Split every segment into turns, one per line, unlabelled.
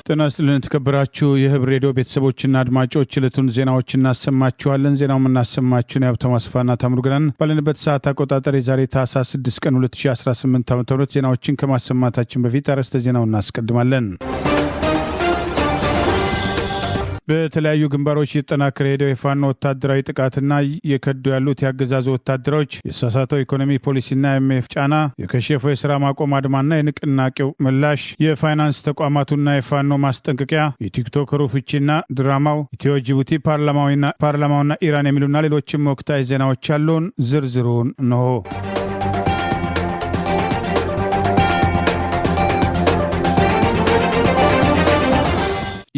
ጤና ይስጥልን ተከበራችሁ የህብር ሬዲዮ ቤተሰቦችና አድማጮች ዕለቱን ዜናዎችን እናሰማችኋለን። ዜናውን እናሰማችሁን ያብተው አስፋና ታምሩገናን ባለንበት ሰዓት አቆጣጠር የዛሬ ታህሳስ 6 ቀን 2018 ዓ.ም ዜናዎችን ከማሰማታችን በፊት አርዕስተ ዜናውን እናስቀድማለን። በተለያዩ ግንባሮች እየተጠናከረ ሄደው የፋኖ ወታደራዊ ጥቃትና የከዱ ያሉት ያገዛዙ ወታደሮች የሳሳተው ኢኮኖሚ ፖሊሲና የኤምኤፍ ጫና፣ የከሸፈው የሥራ ማቆም አድማና የንቅናቄው ምላሽ፣ የፋይናንስ ተቋማቱና የፋኖ ማስጠንቀቂያ፣ የቲክቶከሩ ፍቺና ድራማው፣ ኢትዮ ጅቡቲ ፓርላማውና ኢራን የሚሉና ሌሎችም ወቅታዊ ዜናዎች ያሉን ዝርዝሩን ነው።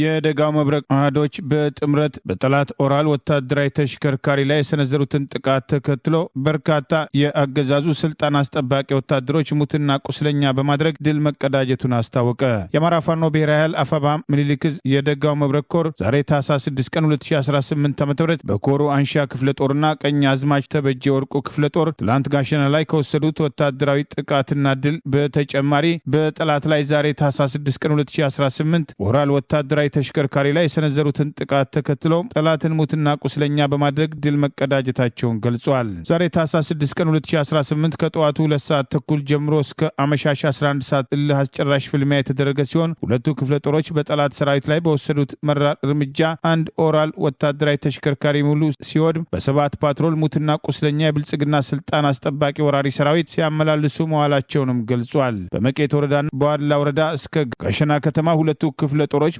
የደጋው መብረቅ አህዶች በጥምረት በጠላት ኦራል ወታደራዊ ተሽከርካሪ ላይ የሰነዘሩትን ጥቃት ተከትሎ በርካታ የአገዛዙ ስልጣን አስጠባቂ ወታደሮች ሙትና ቁስለኛ በማድረግ ድል መቀዳጀቱን አስታወቀ። የአማራ ፋኖ ብሔራዊ ኃይል አፋባ ምኒልክ ዕዝ የደጋው መብረቅ ኮር ዛሬ ታህሳስ 6 ቀን 2018 ዓ.ም በኮሩ አንሻ ክፍለ ጦርና ቀኝ አዝማች ተበጀ ወርቁ ክፍለ ጦር ትላንት ጋሸና ላይ ከወሰዱት ወታደራዊ ጥቃትና ድል በተጨማሪ በጠላት ላይ ዛሬ ታህሳስ 6 ቀን 2018 ኦራል ወታደራዊ ተሽከርካሪ ላይ የሰነዘሩትን ጥቃት ተከትሎ ጠላትን ሙትና ቁስለኛ በማድረግ ድል መቀዳጀታቸውን ገልጿል። ዛሬ ታህሳስ 6 ቀን 2018 ከጠዋቱ 2 ሰዓት ተኩል ጀምሮ እስከ አመሻሽ 11 ሰዓት እልህ አስጨራሽ ፍልሚያ የተደረገ ሲሆን ሁለቱ ክፍለ ጦሮች በጠላት ሰራዊት ላይ በወሰዱት መራር እርምጃ አንድ ኦራል ወታደራዊ ተሽከርካሪ ሙሉ ሲወድም በ7 ፓትሮል ሙትና ቁስለኛ የብልጽግና ስልጣን አስጠባቂ ወራሪ ሰራዊት ሲያመላልሱ መዋላቸውንም ገልጿል። በመቄት ወረዳና በዋድላ ወረዳ እስከ ጋሸና ከተማ ሁለቱ ክፍለ ጦሮች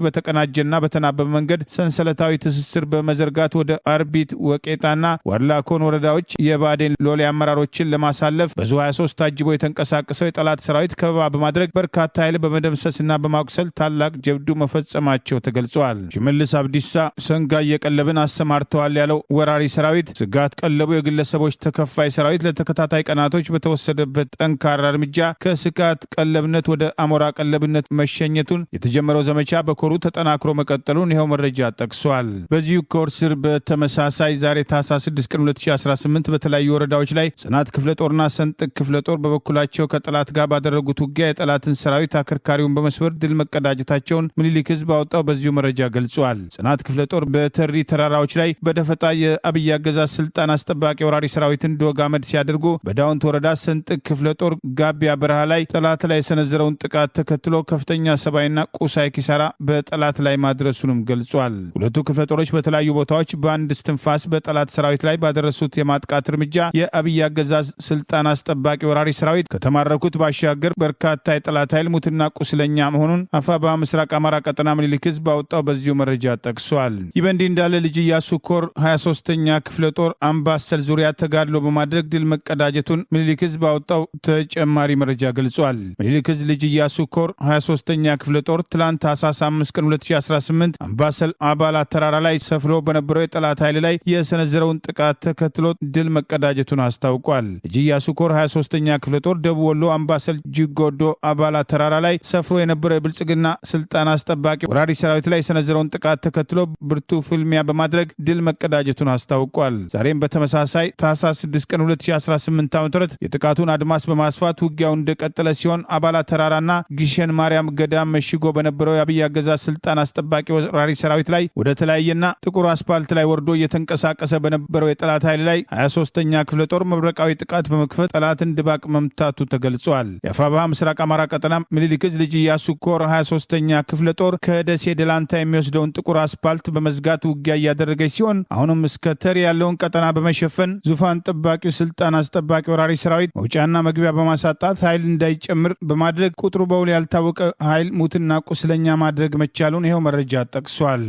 ጀና በተናበበ መንገድ ሰንሰለታዊ ትስስር በመዘርጋት ወደ አርቢት ወቄጣና ዋድላኮን ወረዳዎች የባዴን ሎሌ አመራሮችን ለማሳለፍ በዙ 23 ታጅቦ የተንቀሳቀሰው የጠላት ሰራዊት ከበባ በማድረግ በርካታ ኃይል በመደምሰስና በማቁሰል ታላቅ ጀብዱ መፈጸማቸው ተገልጿል። ሽመልስ አብዲሳ ሰንጋ እየቀለብን አሰማርተዋል ያለው ወራሪ ሰራዊት ስጋት ቀለቡ የግለሰቦች ተከፋይ ሰራዊት ለተከታታይ ቀናቶች በተወሰደበት ጠንካራ እርምጃ ከስጋት ቀለብነት ወደ አሞራ ቀለብነት መሸኘቱን የተጀመረው ዘመቻ በኮሩ ተጠናክሮ መቀጠሉን ይኸው መረጃ ጠቅሷል። በዚሁ ኮር ስር በተመሳሳይ ዛሬ ታህሳስ 6 ቀን 2018 በተለያዩ ወረዳዎች ላይ ጽናት ክፍለ ጦርና ሰንጥቅ ክፍለ ጦር በበኩላቸው ከጠላት ጋር ባደረጉት ውጊያ የጠላትን ሰራዊት አከርካሪውን በመስበር ድል መቀዳጀታቸውን ምኒልክ ዕዝ ባወጣው በዚሁ መረጃ ገልጿል። ጽናት ክፍለ ጦር በተሪ ተራራዎች ላይ በደፈጣ የአብይ አገዛዝ ስልጣን አስጠባቂ ወራሪ ሰራዊትን ዶግ አመድ ሲያደርጉ፣ በዳውንት ወረዳ ሰንጥቅ ክፍለ ጦር ጋቢያ በረሃ ላይ ጠላት ላይ የሰነዘረውን ጥቃት ተከትሎ ከፍተኛ ሰብአዊና ቁሳዊ ኪሳራ በጠላት ላይ ማድረሱንም ገልጿል። ሁለቱ ክፍለ ጦሮች በተለያዩ ቦታዎች በአንድ እስትንፋስ በጠላት ሰራዊት ላይ ባደረሱት የማጥቃት እርምጃ የአብይ አገዛዝ ስልጣን አስጠባቂ ወራሪ ሰራዊት ከተማረኩት ባሻገር በርካታ የጠላት ኃይል ሙትና ቁስለኛ መሆኑን አፋባ ምስራቅ አማራ ቀጠና ምኒልክ ዕዝ ባወጣው በዚሁ መረጃ ጠቅሷል። ይህ በእንዲህ እንዳለ ልጅ ኢያሱ ኮር 23ኛ ክፍለ ጦር አምባሰል ዙሪያ ተጋድሎ በማድረግ ድል መቀዳጀቱን ምኒልክ ዕዝ ባወጣው ተጨማሪ መረጃ ገልጿል። ምኒልክ ዕዝ ልጅ ኢያሱ ኮር 23ኛ ክፍለ ጦር ትላንት ታህሳስ 5 ቀን 2018 አምባሰል አባላት ተራራ ላይ ሰፍሮ በነበረው የጠላት ኃይል ላይ የሰነዘረውን ጥቃት ተከትሎ ድል መቀዳጀቱን አስታውቋል። ልጅ ኢያሱ ኮር 23ኛ ክፍለ ጦር ደቡብ ወሎ አምባሰል ጅጎዶ አባላት ተራራ ላይ ሰፍሮ የነበረው የብልጽግና ስልጣን አስጠባቂ ወራሪ ሰራዊት ላይ የሰነዘረውን ጥቃት ተከትሎ ብርቱ ፍልሚያ በማድረግ ድል መቀዳጀቱን አስታውቋል። ዛሬም በተመሳሳይ ታህሳስ 6 ቀን 2018 ዓ.ም የጥቃቱን አድማስ በማስፋት ውጊያው እንደቀጠለ ሲሆን አባላት ተራራና ግሸን ማርያም ገዳም መሽጎ በነበረው የአብይ አገዛዝ ስልጣን አስጠባቂ ወራሪ ሰራዊት ላይ ወደ ተለያየና ጥቁር አስፓልት ላይ ወርዶ እየተንቀሳቀሰ በነበረው የጠላት ኃይል ላይ 23ኛ ክፍለ ጦር መብረቃዊ ጥቃት በመክፈት ጠላትን ድባቅ መምታቱ ተገልጿል። የአፋባ ምስራቅ አማራ ቀጠና ምኒልክ ዕዝ ልጅ ኢያሱ ኮር 23ኛ ክፍለ ጦር ከደሴ ደላንታ የሚወስደውን ጥቁር አስፓልት በመዝጋት ውጊያ እያደረገች ሲሆን አሁንም እስከ ተሪ ያለውን ቀጠና በመሸፈን ዙፋን ጠባቂው ስልጣን አስጠባቂ ወራሪ ሰራዊት መውጫና መግቢያ በማሳጣት ኃይል እንዳይጨምር በማድረግ ቁጥሩ በውል ያልታወቀ ኃይል ሙትና ቁስለኛ ማድረግ መቻሉን ይኸው መረጃ ጠቅሷል።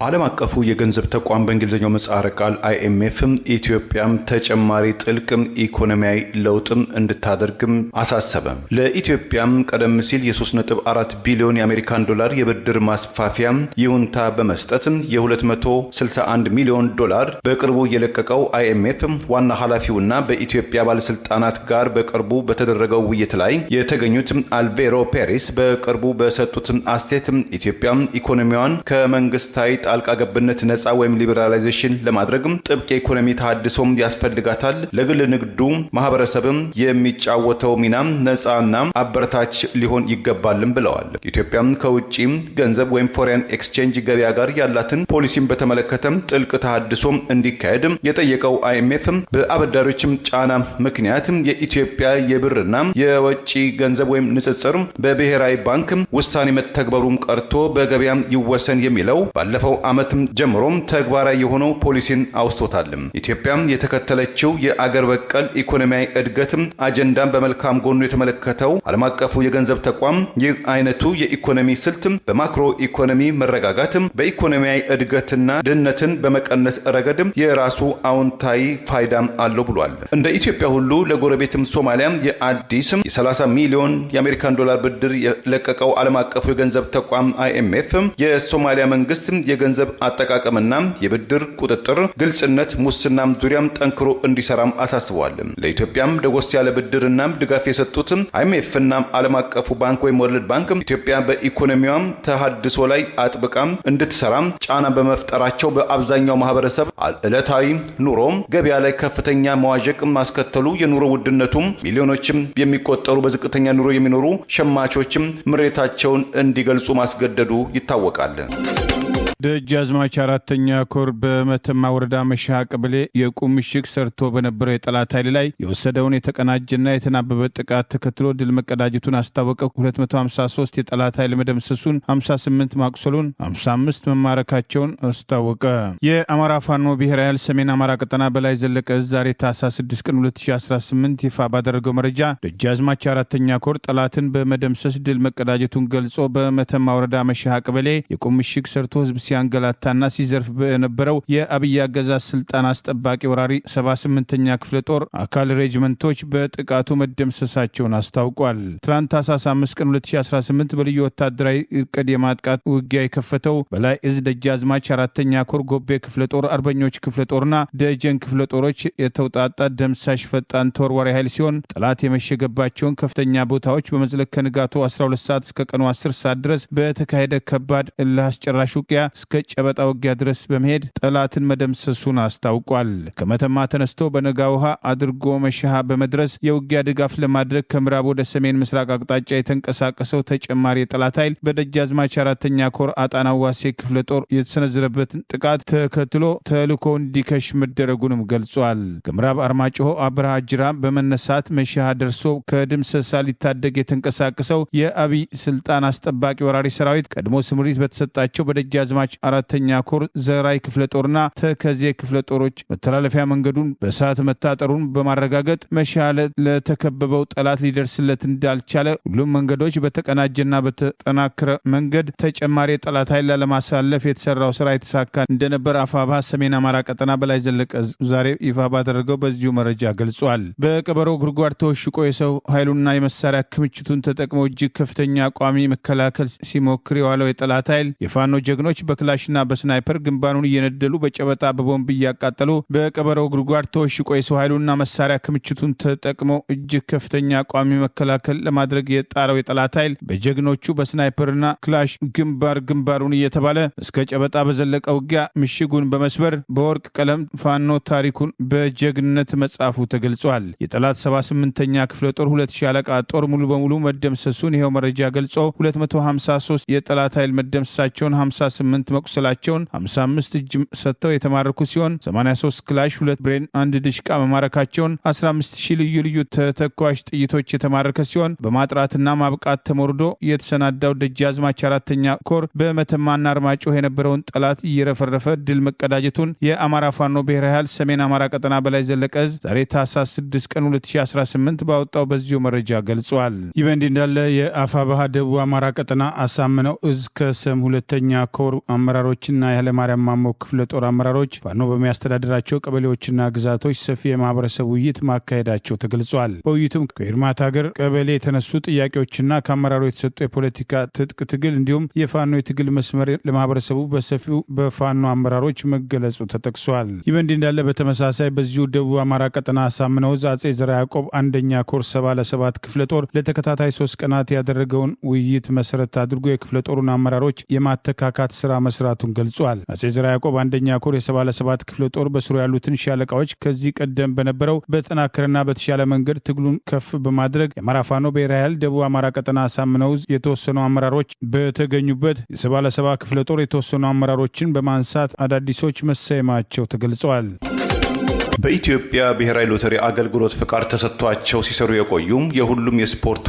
ዓለም አቀፉ የገንዘብ ተቋም በእንግሊዝኛው ምህጻረ ቃል IMF ኢትዮጵያም ተጨማሪ ጥልቅ ኢኮኖሚያዊ ለውጥ እንድታደርግም አሳሰበ። ለኢትዮጵያም ቀደም ሲል የ3.4 ቢሊዮን የአሜሪካን ዶላር የብድር ማስፋፊያ ይሁንታ በመስጠት የ261 ሚሊዮን ዶላር በቅርቡ የለቀቀው IMF ዋና ኃላፊውና በኢትዮጵያ ባለስልጣናት ጋር በቅርቡ በተደረገው ውይይት ላይ የተገኙት አልቬሮ ፔሬስ በቅርቡ በሰጡት አስተያየት ኢትዮጵያ ኢኮኖሚዋን ከመንግስታዊ ከጣልቃ ገብነት ነፃ ወይም ሊበራላይዜሽን ለማድረግም ጥብቅ የኢኮኖሚ ተሃድሶም ያስፈልጋታል። ለግል ንግዱ ማህበረሰብም የሚጫወተው ሚናም ነፃና አበረታች ሊሆን ይገባልም ብለዋል። ኢትዮጵያም ከውጪ ገንዘብ ወይም ፎሬን ኤክስቼንጅ ገበያ ጋር ያላትን ፖሊሲን በተመለከተም ጥልቅ ተሃድሶም እንዲካሄድ የጠየቀው አይኤምኤፍ በአበዳሪዎችም ጫና ምክንያት የኢትዮጵያ የብርና የውጪ ገንዘብ ወይም ንጽጽር በብሔራዊ ባንክ ውሳኔ መተግበሩም ቀርቶ በገበያ ይወሰን የሚለው ባለፈው ዓመት ጀምሮ ተግባራዊ የሆነው ፖሊሲን አውስቶታል። ኢትዮጵያ የተከተለችው የአገር በቀል ኢኮኖሚያዊ እድገት አጀንዳን በመልካም ጎኑ የተመለከተው ዓለም አቀፉ የገንዘብ ተቋም ይህ አይነቱ የኢኮኖሚ ስልት በማክሮ ኢኮኖሚ መረጋጋት በኢኮኖሚያዊ እድገትና ድህነትን በመቀነስ ረገድ የራሱ አዎንታዊ ፋይዳ አለው ብሏል። እንደ ኢትዮጵያ ሁሉ ለጎረቤትም ሶማሊያ የአዲስ የ30 ሚሊዮን የአሜሪካን ዶላር ብድር የለቀቀው ዓለም አቀፉ የገንዘብ ተቋም አይኤምኤፍ የሶማሊያ መንግስት የገንዘብ አጠቃቀምና የብድር ቁጥጥር ግልጽነት፣ ሙስናም ዙሪያም ጠንክሮ እንዲሰራም አሳስቧል። ለኢትዮጵያም ደጎስ ያለ ብድርና ድጋፍ የሰጡት አይኤምኤፍና ዓለም አቀፉ ባንክ ወይም ወርልድ ባንክ ኢትዮጵያ በኢኮኖሚዋም ተሃድሶ ላይ አጥብቃም እንድትሰራም ጫና በመፍጠራቸው በአብዛኛው ማህበረሰብ ዕለታዊ ኑሮ ገበያ ላይ ከፍተኛ መዋዠቅ ማስከተሉ የኑሮ ውድነቱም ሚሊዮኖችም የሚቆጠሩ በዝቅተኛ ኑሮ የሚኖሩ ሸማቾችም ምሬታቸውን እንዲገልጹ ማስገደዱ ይታወቃል።
ደጃዝማች አራተኛ ኮር በመተማ ወረዳ መሻ ቀበሌ የቁም ምሽግ ሰርቶ በነበረው የጠላት ኃይል ላይ የወሰደውን የተቀናጀና የተናበበ ጥቃት ተከትሎ ድል መቀዳጀቱን አስታወቀ። 253 የጠላት ኃይል መደምሰሱን፣ 58 ማቁሰሉን፣ 55 መማረካቸውን አስታወቀ። የአማራ ፋኖ ብሔራዊ ኃይል ሰሜን አማራ ቀጠና በላይ ዘለቀ ዛሬ ታህሳስ 6 ቀን 2018 ይፋ ባደረገው መረጃ ደጃዝማች አራተኛ ኮር ጠላትን በመደምሰስ ድል መቀዳጀቱን ገልጾ በመተማ ወረዳ መሻ ቀበሌ የቁም ምሽግ ሰርቶ ህዝብ ሲያንገላታና ሲዘርፍ በነበረው የአብይ አገዛዝ ስልጣን አስጠባቂ ወራሪ 78ኛ ክፍለ ጦር አካል ሬጅመንቶች በጥቃቱ መደምሰሳቸውን አስታውቋል። ትላንት ታህሳስ 5 ቀን 2018 በልዩ ወታደራዊ እቅድ የማጥቃት ውጊያ የከፈተው በላይ እዝ ደጃዝማች አራተኛ ኮር ጎቤ ክፍለ ጦር፣ አርበኞች ክፍለ ጦርና ደጀን ክፍለ ጦሮች የተውጣጣ ደምሳሽ ፈጣን ተወርዋሪ ኃይል ሲሆን ጠላት የመሸገባቸውን ከፍተኛ ቦታዎች በመዝለቅ ከንጋቱ 12 ሰዓት እስከ ቀኑ 10 ሰዓት ድረስ በተካሄደ ከባድ እልህ አስጨራሽ ውጊያ እስከ ጨበጣ ውጊያ ድረስ በመሄድ ጠላትን መደምሰሱን አስታውቋል። ከመተማ ተነስቶ በነጋ ውሃ አድርጎ መሻሃ በመድረስ የውጊያ ድጋፍ ለማድረግ ከምዕራብ ወደ ሰሜን ምስራቅ አቅጣጫ የተንቀሳቀሰው ተጨማሪ የጠላት ኃይል በደጃዝማች አራተኛ ኮር አጣና ዋሴ ክፍለ ጦር የተሰነዘረበትን ጥቃት ተከትሎ ተልኮ እንዲከሽ መደረጉንም ገልጿል። ከምዕራብ አርማጭሆ አብርሃ ጅራ በመነሳት መሻሃ ደርሶ ከድምሰሳ ሊታደግ የተንቀሳቀሰው የአብይ ስልጣን አስጠባቂ ወራሪ ሰራዊት ቀድሞ ስምሪት በተሰጣቸው በደጃዝማች አራተኛ ኮር ዘራይ ክፍለ ጦርና ተከዜ ክፍለ ጦሮች መተላለፊያ መንገዱን በሰዓት መታጠሩን በማረጋገጥ መሻለ ለተከበበው ጠላት ሊደርስለት እንዳልቻለ ሁሉም መንገዶች በተቀናጀና በተጠናከረ መንገድ ተጨማሪ የጠላት ኃይል ለማሳለፍ የተሰራው ስራ የተሳካ እንደነበር አፋባ ሰሜን አማራ ቀጠና በላይ ዘለቀ ዛሬ ይፋ ባደረገው በዚሁ መረጃ ገልጿል። በቀበሮ ጉድጓድ ተወሽቆ የሰው ኃይሉና የመሳሪያ ክምችቱን ተጠቅመው እጅግ ከፍተኛ ቋሚ መከላከል ሲሞክር የዋለው የጠላት ኃይል የፋኖ ጀግኖች በክላሽና በስናይፐር ግንባሩን እየነደሉ በጨበጣ በቦምብ እያቃጠሉ በቀበረው ጉድጓድ ተወሽቆ የሰው ኃይሉና መሳሪያ ክምችቱን ተጠቅሞ እጅግ ከፍተኛ ቋሚ መከላከል ለማድረግ የጣረው የጠላት ኃይል በጀግኖቹ በስናይፐርና ክላሽ ግንባሩን እየተባለ እስከ ጨበጣ በዘለቀ ውጊያ ምሽጉን በመስበር በወርቅ ቀለም ፋኖ ታሪኩን በጀግንነት መጻፉ ተገልጿል። የጠላት 78ኛ ክፍለ ጦር 2 ሻለቃ ጦር ሙሉ በሙሉ መደምሰሱን ይኸው መረጃ ገልጾ 253 የጠላት ኃይል መደምሰሳቸውን 58 መቁሰላቸውን 55 እጅ ሰጥተው የተማረኩ ሲሆን 83 ክላሽ 2 ብሬን 1 ድሽቃ መማረካቸውን 15000 ልዩ ልዩ ተተኳሽ ጥይቶች የተማረከ ሲሆን በማጥራትና ማብቃት ተሞርዶ የተሰናዳው ደጃዝማች አራተኛ ኮር በመተማና አርማጭሆ የነበረውን ጠላት እየረፈረፈ ድል መቀዳጀቱን የአማራ ፋኖ ብሔራዊ ኃይል ሰሜን አማራ ቀጠና በላይ ዘለቀ ዛሬ ታህሳስ 6 ቀን 2018 ባወጣው በዚሁ መረጃ ገልጿል። ይህ በእንዲህ እንዳለ የአፋባሃ ደቡብ አማራ ቀጠና አሳምነው እዝ ከሰም ሁለተኛ ኮር አመራሮችና የኃይለማርያም ማሞ ክፍለ ጦር አመራሮች ፋኖ በሚያስተዳድራቸው ቀበሌዎችና ግዛቶች ሰፊ የማህበረሰብ ውይይት ማካሄዳቸው ተገልጿል። በውይይቱም ከኤርማት ሀገር ቀበሌ የተነሱ ጥያቄዎችና ከአመራሩ የተሰጡ የፖለቲካ ትጥቅ ትግል እንዲሁም የፋኖ የትግል መስመር ለማህበረሰቡ በሰፊው በፋኖ አመራሮች መገለጹ ተጠቅሷል። ይህ በእንዲህ እንዳለ በተመሳሳይ በዚሁ ደቡብ አማራ ቀጠና አሳምነው እዝ አጼ ዘርዓ ያዕቆብ አንደኛ ኮር 77 ክፍለ ጦር ለተከታታይ 3 ቀናት ያደረገውን ውይይት መሰረት አድርጎ የክፍለ ጦሩን አመራሮች የማተካካት ስራ መስራቱን ገልጿል። አጼ ዘርዓ ያዕቆብ አንደኛ ኮር የ77 ክፍለ ጦር በስሩ ያሉትን ሻለቃዎች ከዚህ ቀደም በነበረው በተጠናከረና በተሻለ መንገድ ትግሉን ከፍ በማድረግ የአማራ ፋኖ ብሔራዊ ኃይል ደቡብ አማራ ቀጠና አሳምነው የተወሰኑ አመራሮች በተገኙበት የ77 ክፍለ ጦር የተወሰኑ አመራሮችን በማንሳት አዳዲሶች መሰየማቸው ተገልጸዋል።
በኢትዮጵያ ብሔራዊ ሎተሪ አገልግሎት ፍቃድ ተሰጥቷቸው ሲሰሩ የቆዩም የሁሉም የስፖርት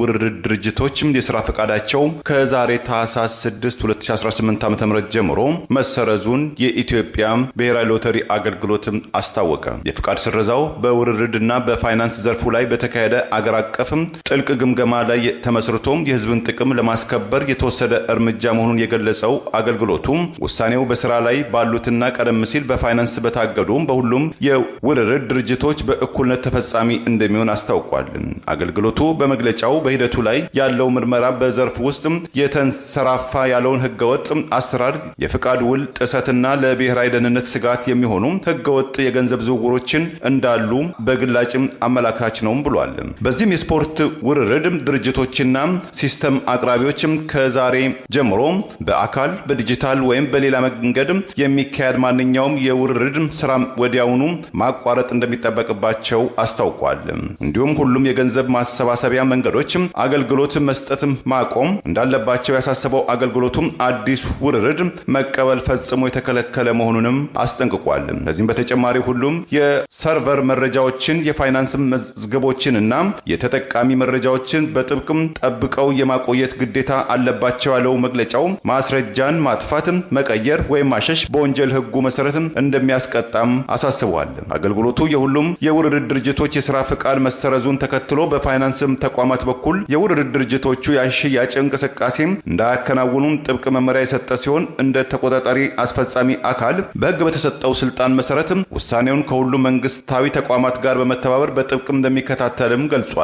ውርርድ ድርጅቶች የስራ ፍቃዳቸው ከዛሬ ታህሳስ 6 2018 ዓ.ም ጀምሮ መሰረዙን የኢትዮጵያ ብሔራዊ ሎተሪ አገልግሎት አስታወቀ። የፍቃድ ስረዛው በውርርድና በፋይናንስ ዘርፉ ላይ በተካሄደ አገር አቀፍ ጥልቅ ግምገማ ላይ ተመስርቶም የሕዝብን ጥቅም ለማስከበር የተወሰደ እርምጃ መሆኑን የገለጸው አገልግሎቱ ውሳኔው በስራ ላይ ባሉትና ቀደም ሲል በፋይናንስ በታገዱ በሁሉም የውርርድ ድርጅቶች በእኩልነት ተፈጻሚ እንደሚሆን አስታውቋል። አገልግሎቱ በመግለጫው በሂደቱ ላይ ያለው ምርመራ በዘርፍ ውስጥ የተንሰራፋ ያለውን ህገወጥ አሰራር፣ የፍቃድ ውል ጥሰትና ለብሔራዊ ደህንነት ስጋት የሚሆኑ ህገወጥ የገንዘብ ዝውውሮችን እንዳሉ በግላጭም አመላካች ነው ብሏል። በዚህም የስፖርት ውርርድ ድርጅቶችና ሲስተም አቅራቢዎች ከዛሬ ጀምሮ በአካል በዲጂታል ወይም በሌላ መንገድ የሚካሄድ ማንኛውም የውርርድ ስራ ወዲያውኑ ማቋረጥ እንደሚጠበቅባቸው አስታውቋል። እንዲሁም ሁሉም የገንዘብ ማሰባሰቢያ መንገዶች አገልግሎት መስጠት ማቆም እንዳለባቸው ያሳሰበው አገልግሎቱም አዲስ ውርርድ መቀበል ፈጽሞ የተከለከለ መሆኑንም አስጠንቅቋል። ከዚህም በተጨማሪ ሁሉም የሰርቨር መረጃዎችን፣ የፋይናንስ መዝገቦችንና የተጠቃሚ መረጃዎችን በጥብቅም ጠብቀው የማቆየት ግዴታ አለባቸው ያለው መግለጫው ማስረጃን ማጥፋት፣ መቀየር ወይም ማሸሽ በወንጀል ህጉ መሰረት እንደሚያስቀጣም አሳስቧል። አገልግሎቱ የሁሉም የውርርድ ድርጅቶች የሥራ ፍቃድ መሰረዙን ተከትሎ በፋይናንስ ተቋማት በኩል የውርርድ ድርጅቶቹ የሽያጭ እንቅስቃሴ እንዳያከናውኑ ጥብቅ መመሪያ የሰጠ ሲሆን እንደ ተቆጣጣሪ አስፈጻሚ አካል በህግ በተሰጠው ስልጣን መሰረት ውሳኔውን ከሁሉም መንግስታዊ ተቋማት ጋር በመተባበር በጥብቅ እንደሚከታተልም ገልጿል።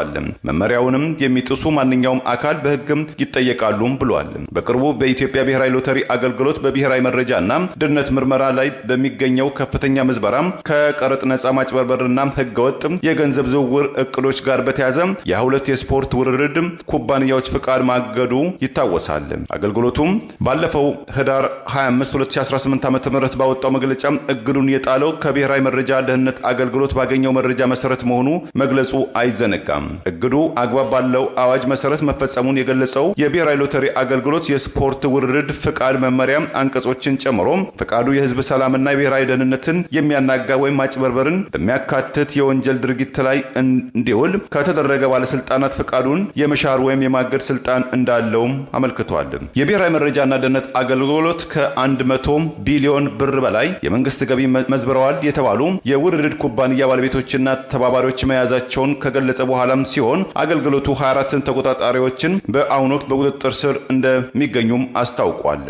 መመሪያውንም የሚጥሱ ማንኛውም አካል በህግ ይጠየቃሉ ብሏል። በቅርቡ በኢትዮጵያ ብሔራዊ ሎተሪ አገልግሎት በብሔራዊ መረጃና ደህንነት ምርመራ ላይ በሚገኘው ከፍተኛ ምዝበራ ከቀረጥ ነጻ ማጭበርበርና ህገወጥ የገንዘብ ዝውውር እቅዶች ጋር በተያያዘ የሁለት የስፖርት ውርርድ ኩባንያዎች ፍቃድ ማገዱ ይታወሳል። አገልግሎቱም ባለፈው ህዳር 25 2018 ዓ.ም ባወጣው መግለጫ እግዱን የጣለው ከብሔራዊ መረጃ ደህንነት አገልግሎት ባገኘው መረጃ መሰረት መሆኑ መግለጹ አይዘነጋም። እግዱ አግባብ ባለው አዋጅ መሰረት መፈጸሙን የገለጸው የብሔራዊ ሎተሪ አገልግሎት የስፖርት ውርርድ ፍቃድ መመሪያ አንቀጾችን ጨምሮ ፍቃዱ የህዝብ ሰላምና የብሔራዊ ደህንነትን የሚያናጋ ወይም ማጭበርበርን በሚያካትት የወንጀል ድርጊት ላይ እንዲውል ከተደረገ ባለስልጣናት ፍቃዱን የመሻር ወይም የማገድ ስልጣን እንዳለውም አመልክቷል። የብሔራዊ መረጃና ደህንነት አገልግሎት ከ100 ቢሊዮን ብር በላይ የመንግስት ገቢ መዝብረዋል የተባሉ የውርርድ ኩባንያ ባለቤቶችና ተባባሪዎች መያዛቸውን ከገለጸ በኋላም ሲሆን አገልግሎቱ 24 ተቆጣጣሪዎችን በአሁኑ ወቅት በቁጥጥር ስር እንደሚገኙም አስታውቋል።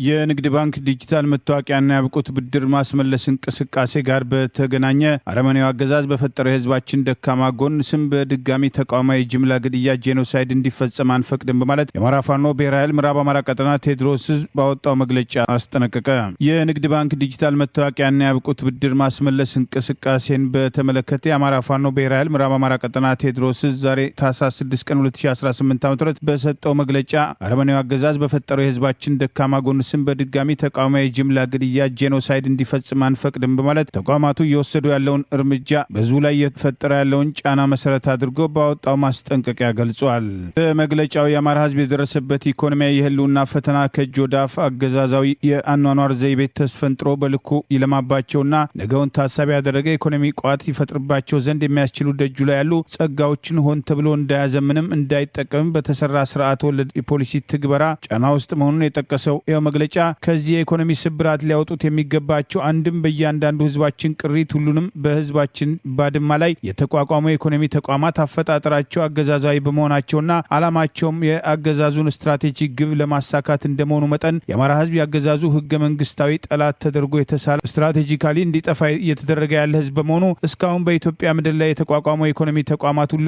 የንግድ ባንክ ዲጂታል መታወቂያና ያብቁት ብድር ማስመለስ እንቅስቃሴ ጋር በተገናኘ አረመኔው አገዛዝ በፈጠረው የህዝባችን ደካማ ጎን ስም በድጋሚ ተቃውሟዊ ጅምላ ግድያ ጄኖሳይድ እንዲፈጸም አንፈቅድም በማለት የአማራ ፋኖ ብሔራዊ ኃይል ምዕራብ አማራ ቀጠና ቴዎድሮስ ህዝብ ባወጣው መግለጫ አስጠነቀቀ። የንግድ ባንክ ዲጂታል መታወቂያና ያብቁት ብድር ማስመለስ እንቅስቃሴን በተመለከተ የአማራ ፋኖ ብሔራዊ ኃይል ምዕራብ አማራ ቀጠና ቴዎድሮስ ህዝብ ዛሬ ታህሳስ 6 ቀን 2018 ዓ.ም በሰጠው መግለጫ አረመኔው አገዛዝ በፈጠረው የህዝባችን ደካማ ጎን ስም በድጋሚ ተቃውሟዊ ጅምላ ግድያ ጄኖሳይድ እንዲፈጽም አንፈቅድም በማለት ተቋማቱ እየወሰዱ ያለውን እርምጃ በዙ ላይ እየተፈጠረ ያለውን ጫና መሰረት አድርጎ ባወጣው ማስጠንቀቂያ ገልጿል። በመግለጫው የአማራ ህዝብ የደረሰበት ኢኮኖሚያዊ የህልውና ፈተና ከእጅ ወደ አፍ አገዛዛዊ የአኗኗር ዘይቤ ተስፈንጥሮ በልኩ ይለማባቸውና ነገውን ታሳቢ ያደረገ ኢኮኖሚ ቋት ይፈጥርባቸው ዘንድ የሚያስችሉ ደጁ ላይ ያሉ ጸጋዎችን ሆን ተብሎ እንዳያዘምንም እንዳይጠቀምም በተሰራ ስርዓት ወለድ የፖሊሲ ትግበራ ጫና ውስጥ መሆኑን የጠቀሰው መግለጫ ከዚህ የኢኮኖሚ ስብራት ሊያወጡት የሚገባቸው አንድም በእያንዳንዱ ህዝባችን ቅሪት ሁሉንም በህዝባችን ባድማ ላይ የተቋቋሙ የኢኮኖሚ ተቋማት አፈጣጠራቸው አገዛዛዊ በመሆናቸውና ዓላማቸውም የአገዛዙን ስትራቴጂክ ግብ ለማሳካት እንደመሆኑ መጠን የአማራ ህዝብ ያገዛዙ ህገ መንግስታዊ ጠላት ተደርጎ የተሳለ ስትራቴጂካሊ እንዲጠፋ እየተደረገ ያለ ህዝብ በመሆኑ እስካሁን በኢትዮጵያ ምድር ላይ የተቋቋሙ የኢኮኖሚ ተቋማት ሁሉ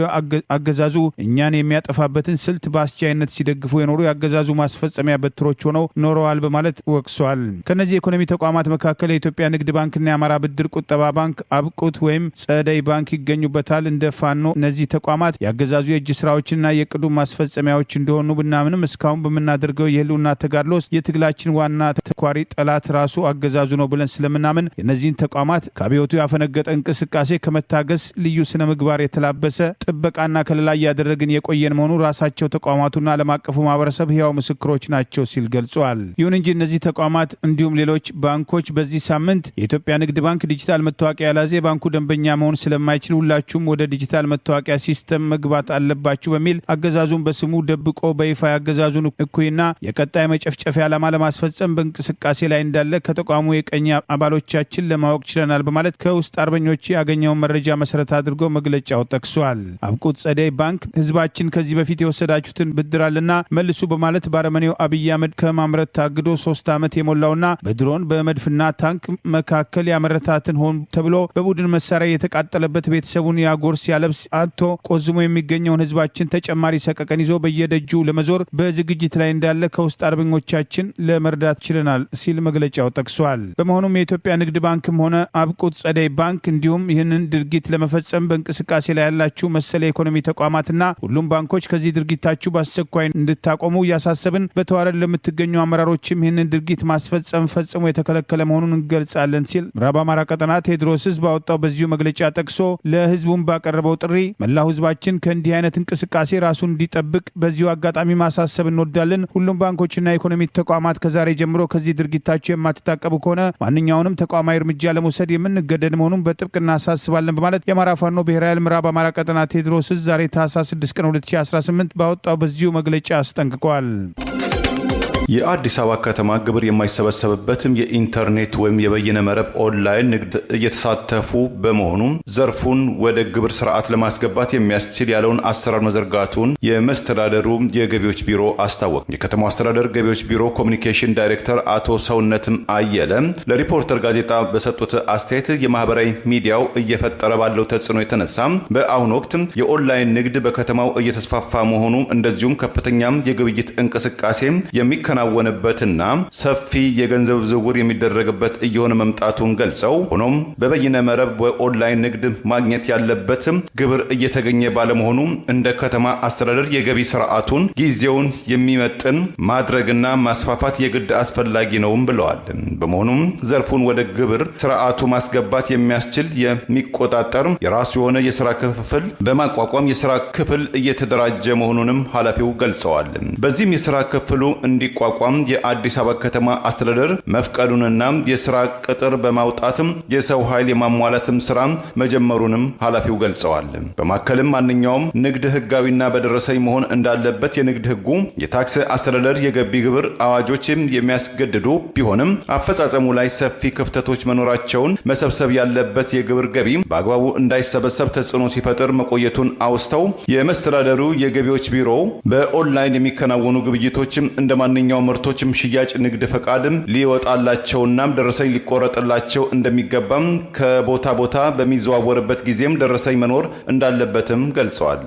አገዛዙ እኛን የሚያጠፋበትን ስልት በአስቻይነት ሲደግፉ የኖሩ የአገዛዙ ማስፈጸሚያ በትሮች ሆነው ኖረዋል በማለት ወቅሷል። ከነዚህ የኢኮኖሚ ተቋማት መካከል የኢትዮጵያ ንግድ ባንክና የአማራ ብድር ቁጠባ ባንክ፣ አብቁት ወይም ጸደይ ባንክ ይገኙበታል። እንደ ፋኖ እነዚህ ተቋማት ያገዛዙ የእጅ ስራዎችና የቅዱ ማስፈጸሚያዎች እንደሆኑ ብናምንም እስካሁን በምናደርገው የህልውና ተጋድሎ የትግላችን ዋና ተኳሪ ጠላት ራሱ አገዛዙ ነው ብለን ስለምናምን የእነዚህን ተቋማት ከአብዮቱ ያፈነገጠ እንቅስቃሴ ከመታገስ ልዩ ስነ ምግባር የተላበሰ ጥበቃና ከለላ እያደረግን የቆየን መሆኑ ራሳቸው ተቋማቱና ዓለም አቀፉ ማህበረሰብ ህያው ምስክሮች ናቸው ሲል ገልጿል። ይሁን እንጂ እነዚህ ተቋማት እንዲሁም ሌሎች ባንኮች በዚህ ሳምንት የኢትዮጵያ ንግድ ባንክ ዲጂታል መታወቂያ ያላዘ የባንኩ ደንበኛ መሆን ስለማይችል ሁላችሁም ወደ ዲጂታል መታወቂያ ሲስተም መግባት አለባችሁ በሚል አገዛዙን በስሙ ደብቆ በይፋ ያገዛዙን እኩይና የቀጣይ መጨፍጨፊያ ዓላማ ለማስፈጸም በእንቅስቃሴ ላይ እንዳለ ከተቋሙ የቀኝ አባሎቻችን ለማወቅ ችለናል በማለት ከውስጥ አርበኞች ያገኘውን መረጃ መሰረት አድርጎ መግለጫው ጠቅሷል። አብቁት ጸደይ ባንክ ህዝባችን ከዚህ በፊት የወሰዳችሁትን ብድራልና መልሱ በማለት ባረመኔው አብይ አህመድ ከማምረት ታግዶ 3 ዓመት የሞላውና በድሮን በመድፍና ታንክ መካከል ያመረታትን ሆን ተብሎ በቡድን መሳሪያ የተቃጠለበት ቤተሰቡን ያጎርስ ያለብስ አጥቶ ቆዝሞ የሚገኘውን ህዝባችን ተጨማሪ ሰቀቀን ይዞ በየደጁ ለመዞር በዝግጅት ላይ እንዳለ ከውስጥ አርበኞቻችን ለመርዳት ችለናል ሲል መግለጫው ጠቅሷል። በመሆኑም የኢትዮጵያ ንግድ ባንክም ሆነ አብቁት ጸደይ ባንክ እንዲሁም ይህንን ድርጊት ለመፈጸም በእንቅስቃሴ ላይ ያላችሁ መሰለ የኢኮኖሚ ተቋማትና ሁሉም ባንኮች ከዚህ ድርጊታችሁ በአስቸኳይ እንድታቆሙ እያሳሰብን በተዋረድ ለምትገኙ አመራሮችም ይህንን ድርጊት ማስፈጸም ፈጽሞ የተከለከለ መሆኑን እንገልጻለን ሲል ምዕራብ አማራ ቀጠና ቴዎድሮስ ህዝብ ባወጣው በዚሁ መግለጫ ጠቅሶ ለህዝቡም ባቀረበው ጥሪ መላው ህዝባችን ከእንዲህ አይነት እንቅስቃሴ ራሱን እንዲጠብቅ በዚሁ አጋጣሚ ማሳሰብ እንወዳለን። ሁሉም ባንኮችና የኢኮኖሚ ተቋማት ከዛሬ ጀምሮ ከዚህ ድርጊታችሁ የማትታቀቡ ከሆነ ማንኛውንም ተቋማዊ እርምጃ ለመውሰድ የምንገደድ መሆኑን በጥብቅ እናሳስባለን በማለት የአማራ ፋኖ ብሔራዊ ኃይል ምዕራብ አማራ ቀጠና ቴዎድሮስ ህዝብ ዛሬ ታህሳስ 6 ቀን 2018 ባወጣው በዚሁ መግለጫ አስጠንቅቋል።
የአዲስ አበባ ከተማ ግብር የማይሰበሰብበትም የኢንተርኔት ወይም የበይነ መረብ ኦንላይን ንግድ እየተሳተፉ በመሆኑ ዘርፉን ወደ ግብር ስርዓት ለማስገባት የሚያስችል ያለውን አሰራር መዘርጋቱን የመስተዳደሩ የገቢዎች ቢሮ አስታወቀ። የከተማው አስተዳደር ገቢዎች ቢሮ ኮሚኒኬሽን ዳይሬክተር አቶ ሰውነትም አየለ ለሪፖርተር ጋዜጣ በሰጡት አስተያየት የማህበራዊ ሚዲያው እየፈጠረ ባለው ተጽዕኖ የተነሳ በአሁኑ ወቅት የኦንላይን ንግድ በከተማው እየተስፋፋ መሆኑ እንደዚሁም ከፍተኛም የግብይት እንቅስቃሴ የሚከናወንበትና ሰፊ የገንዘብ ዝውውር የሚደረግበት እየሆነ መምጣቱን ገልጸው ሆኖም በበይነ መረብ በኦንላይን ንግድ ማግኘት ያለበት ግብር እየተገኘ ባለመሆኑ እንደ ከተማ አስተዳደር የገቢ ስርዓቱን ጊዜውን የሚመጥን ማድረግና ማስፋፋት የግድ አስፈላጊ ነውም ብለዋል። በመሆኑም ዘርፉን ወደ ግብር ስርዓቱ ማስገባት የሚያስችል የሚቆጣጠር የራሱ የሆነ የስራ ክፍል በማቋቋም የስራ ክፍል እየተደራጀ መሆኑንም ኃላፊው ገልጸዋል። በዚህም የስራ ክፍሉ እንዲቋቋም የአዲስ አበባ ከተማ አስተዳደር መፍቀዱንና የስራ ቅጥር በማውጣትም የሰው ኃይል የማሟላትም ስራ መጀመሩንም ኃላፊው ገልጸዋል። በማከልም ማንኛውም ንግድ ህጋዊና በደረሰኝ መሆን እንዳለበት የንግድ ህጉ፣ የታክስ አስተዳደር፣ የገቢ ግብር አዋጆችም የሚያስገድዱ ቢሆንም አፈጻጸሙ ላይ ሰፊ ክፍተቶች መኖራቸውን መሰብሰብ ያለበት የግብር ገቢ በአግባቡ እንዳይሰበሰብ ተጽዕኖ ሲፈጥር መቆየቱን አውስተው የመስተዳደሩ የገቢዎች ቢሮ በኦንላይን የሚከናወኑ ግብይቶችም እንደ ማንኛውም ምርቶችም ሽያጭ ንግድ ፈቃድም ሊወጣላቸውና ደረሰኝ ሊቆረጥላቸው እንደሚገባም ከቦታ ቦታ በሚዘዋወርበት ጊዜም ደረሰኝ መኖር እንዳለበትም ገልጸዋል።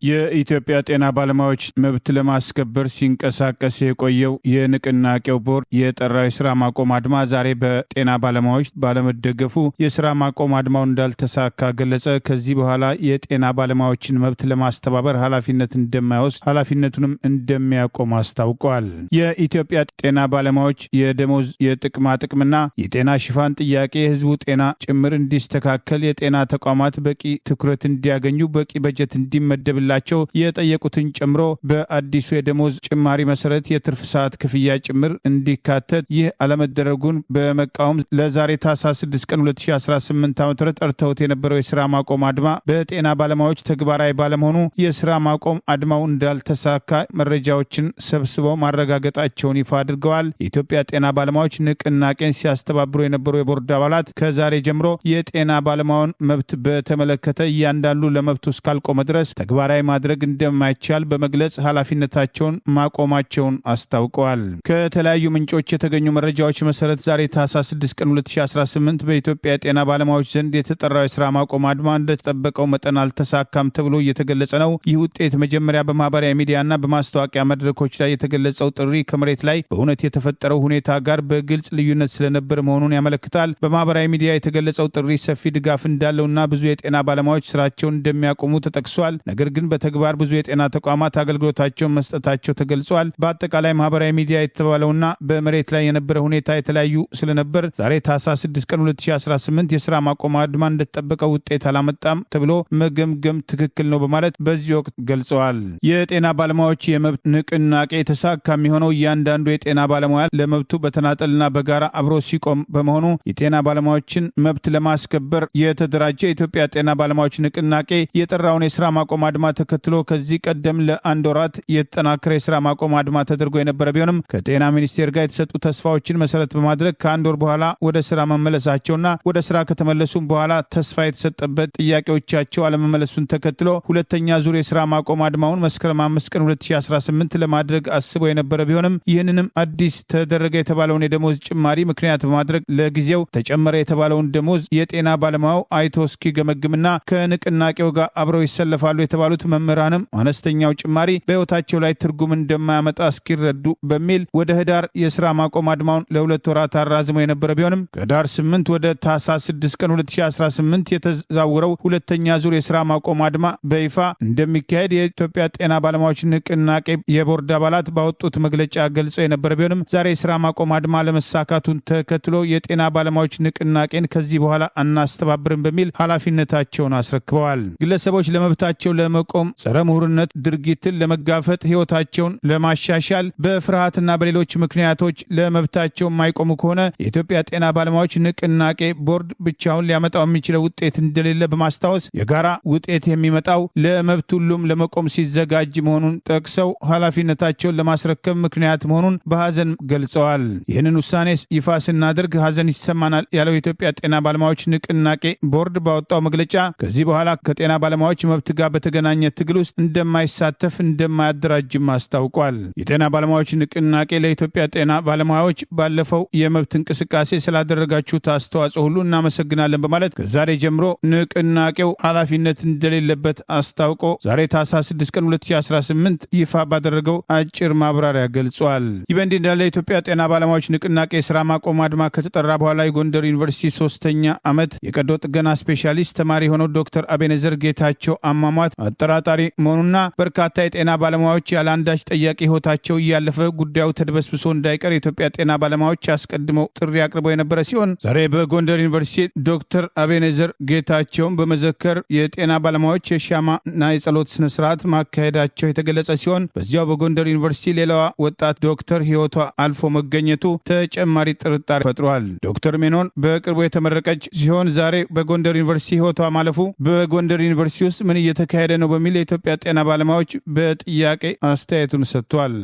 የኢትዮጵያ ጤና ባለሙያዎች መብት ለማስከበር ሲንቀሳቀስ የቆየው የንቅናቄው ቦርድ የጠራው የስራ ማቆም አድማ ዛሬ በጤና ባለሙያዎች ባለመደገፉ የስራ ማቆም አድማው እንዳልተሳካ ገለጸ። ከዚህ በኋላ የጤና ባለሙያዎችን መብት ለማስተባበር ኃላፊነት እንደማይወስድ ኃላፊነቱንም እንደሚያቆም አስታውቀዋል። የኢትዮጵያ ጤና ባለሙያዎች የደሞዝ የጥቅማ ጥቅምና የጤና ሽፋን ጥያቄ የህዝቡ ጤና ጭምር እንዲስተካከል የጤና ተቋማት በቂ ትኩረት እንዲያገኙ በቂ በጀት እንዲመደብላቸው የጠየቁትን ጨምሮ በአዲሱ የደሞዝ ጭማሪ መሰረት የትርፍ ሰዓት ክፍያ ጭምር እንዲካተት ይህ አለመደረጉን በመቃወም ለዛሬ ታህሳስ 6 ቀን 2018 ዓ.ም ጠርተውት የነበረው የስራ ማቆም አድማ በጤና ባለሙያዎች ተግባራዊ ባለመሆኑ የስራ ማቆም አድማው እንዳልተሳካ መረጃዎችን ሰብስበው ማረጋገጣቸውን ይፋ አድርገዋል። የኢትዮጵያ ጤና ባለሙያዎች ንቅናቄን ሲያስተባብሩ የነበሩ የቦርድ አባላት ከዛሬ ጀምሮ የጤና ባለሙያውን መብት በተመለከተ እያንዳንዱ ለመብቱ እስካልቆመ ድረስ ተግባራዊ ማድረግ እንደማይቻል በመግለጽ ኃላፊነታቸውን ማቆማቸውን አስታውቀዋል። ከተለያዩ ምንጮች የተገኙ መረጃዎች መሰረት ዛሬ ታህሳስ 6 ቀን 2018 በኢትዮጵያ የጤና ባለሙያዎች ዘንድ የተጠራው የስራ ማቆም አድማ እንደተጠበቀው መጠን አልተሳካም ተብሎ እየተገለጸ ነው። ይህ ውጤት መጀመሪያ በማህበራዊ ሚዲያና በማስታወቂያ መድረኮች ላይ የተገለጸው ጥሪ ከመሬት ላይ በእውነት የተፈጠረው ሁኔታ ጋር በግልጽ ልዩነት ስለነበር መሆኑን ያመለክታል። በማህበራዊ ሚዲያ የተገለጸው ጥሪ ሰፊ ድጋፍ እንዳለውና ብዙ የጤና ባለሙያዎች ስራቸውን እንደሚያቆሙ ተጠቅሷል። ነገር ግን በተግባር ብዙ የጤና ተቋማት አገልግሎታቸውን መስጠታቸው ተገልጿል። በአጠቃላይ ማህበራዊ ሚዲያ የተባለውና በመሬት ላይ የነበረ ሁኔታ የተለያዩ ስለነበር ዛሬ ታህሳስ 6 ቀን 2018 የስራ ማቆም አድማ እንደተጠበቀው ውጤት አላመጣም ተብሎ መገምገም ትክክል ነው በማለት በዚህ ወቅት ገልጸዋል። የጤና ባለሙያዎች የመብት ንቅናቄ የተሳካ የሚሆነው እያንዳንዱ የጤና ባለሙያ ለመብቱ በተናጠልና በጋራ አብሮ ሲቆም በመሆኑ የጤና ባለሙያዎችን መብት ለማስከበር የተደራጀ የኢትዮጵያ ጤና ባለሙያዎች ንቅናቄ የጠራውን የስራ ማቆም አድማ ተከትሎ ከዚህ ቀደም ለአንድ ወራት የተጠናከረ የስራ ማቆም አድማ ተደርጎ የነበረ ቢሆንም ከጤና ሚኒስቴር ጋር የተሰጡ ተስፋዎችን መሰረት በማድረግ ከአንድ ወር በኋላ ወደ ስራ መመለሳቸውና ወደ ስራ ከተመለሱም በኋላ ተስፋ የተሰጠበት ጥያቄዎቻቸው አለመመለሱን ተከትሎ ሁለተኛ ዙር የስራ ማቆም አድማውን መስከረም 5 ቀን 2018 ለማድረግ አስበው የነበረ ቢሆንም ይህንንም አዲስ ተደረገ የተባለውን የደሞዝ ጭማሪ ምክንያት በማድረግ ለጊዜው ተጨመረ የተባለውን ደሞዝ የጤና ባለሙያው አይቶ እስኪገመግምና ከንቅናቄው ጋር አብረው ይሰለፋሉ የተባሉት መምህራንም አነስተኛው ጭማሪ በሕይወታቸው ላይ ትርጉም እንደማያመጣ እስኪረዱ በሚል ወደ ህዳር የስራ ማቆም አድማውን ለ2 ወራት አራዝመው የነበረ ቢሆንም ከህዳር 8 ወደ ታህሳስ 6 ቀን 2018 የተዛወረው ሁለተኛ ዙር የስራ ማቆም አድማ በይፋ እንደሚካሄድ የኢትዮጵያ ጤና ባለሙያዎች ንቅናቄ የቦርድ አባላት ባወጡት መግለጫ ገልጸው የነበረ ቢሆንም ዛሬ የስራ ማቆም አድማ ለመሳካቱን ተከትሎ የጤና ባለሙያዎች ንቅናቄን ከዚህ በኋላ አናስተባብርም በሚል ኃላፊነታቸውን አስረክበዋል። ግለሰቦች ለመብታቸው ለመቆም ጸረ ምሁርነት ድርጊትን ለመጋፈጥ ህይወታቸውን ለማሻሻል በፍርሃትና በሌሎች ምክንያቶች ለመብታቸው የማይቆሙ ከሆነ የኢትዮጵያ ጤና ባለሙያዎች ንቅናቄ ቦርድ ብቻውን ሊያመጣው የሚችለው ውጤት እንደሌለ በማስታወስ የጋራ ውጤት የሚመጣው ለመብት ሁሉም ለመቆም ሲዘጋጅ መሆኑን ጠቅሰው ኃላፊነታቸውን ለማስረከብ ምክንያት መሆኑን በሐዘን ገልጸዋል። ይህንን ውሳኔ ይፋ ስናደርግ ሐዘን ይሰማናል ያለው የኢትዮጵያ ጤና ባለሙያዎች ንቅናቄ ቦርድ ባወጣው መግለጫ ከዚህ በኋላ ከጤና ባለሙያዎች መብት ጋር በተገናኘ ትግል ውስጥ እንደማይሳተፍ እንደማያደራጅም አስታውቋል። የጤና ባለሙያዎች ንቅናቄ ለኢትዮጵያ ጤና ባለሙያዎች ባለፈው የመብት እንቅስቃሴ ስላደረጋችሁት አስተዋጽኦ ሁሉ እናመሰግናለን በማለት ከዛሬ ጀምሮ ንቅናቄው ኃላፊነት እንደሌለበት አስታውቆ ዛሬ ታህሳስ 6 ቀን 2018 ይፋ ባደረገው አጭር ማብራሪያ ገልጿል። ይህ በእንዲህ እንዳለ የኢትዮጵያ ጤና ባለሙያዎች ንቅናቄ የስራ ማቆም አድማ ከተጠራ በኋላ የጎንደር ዩኒቨርሲቲ 3ኛ ዓመት የቀዶ ጥገና ስፔሻሊስት ተማሪ የሆነው ዶክተር አቤኔዘር ጌታቸው አሟሟት አጠራጣሪ መሆኑና በርካታ የጤና ባለሙያዎች ያለ አንዳች ጠያቂ ህይወታቸው እያለፈ ጉዳዩ ተድበስብሶ እንዳይቀር የኢትዮጵያ ጤና ባለሙያዎች አስቀድመው ጥሪ አቅርበው የነበረ ሲሆን ዛሬ በጎንደር ዩኒቨርሲቲ ዶክተር አቤኔዘር ጌታቸውን በመዘከር የጤና ባለሙያዎች የሻማና የጸሎት ስነስርዓት ማካሄዳቸው የተገለጸ ሲሆን በዚያው በጎንደር ዩኒቨርሲቲ ሌላዋ ወጣት ዶክተር ህይወቷ አልፎ መገኘቱ ተጨማሪ ጥርጣሬ ፈጥሯል። ዶክተር ሜኖን በቅርቡ የተመረቀች ሲሆን ዛሬ በጎንደር ዩኒቨርሲቲ ህይወቷ ማለፉ በጎንደር ዩኒቨርሲቲ ውስጥ ምን እየተካሄደ ነው በሚል የኢትዮጵያ ጤና ባለሙያዎች በጥያቄ አስተያየቱን ሰጥቷል።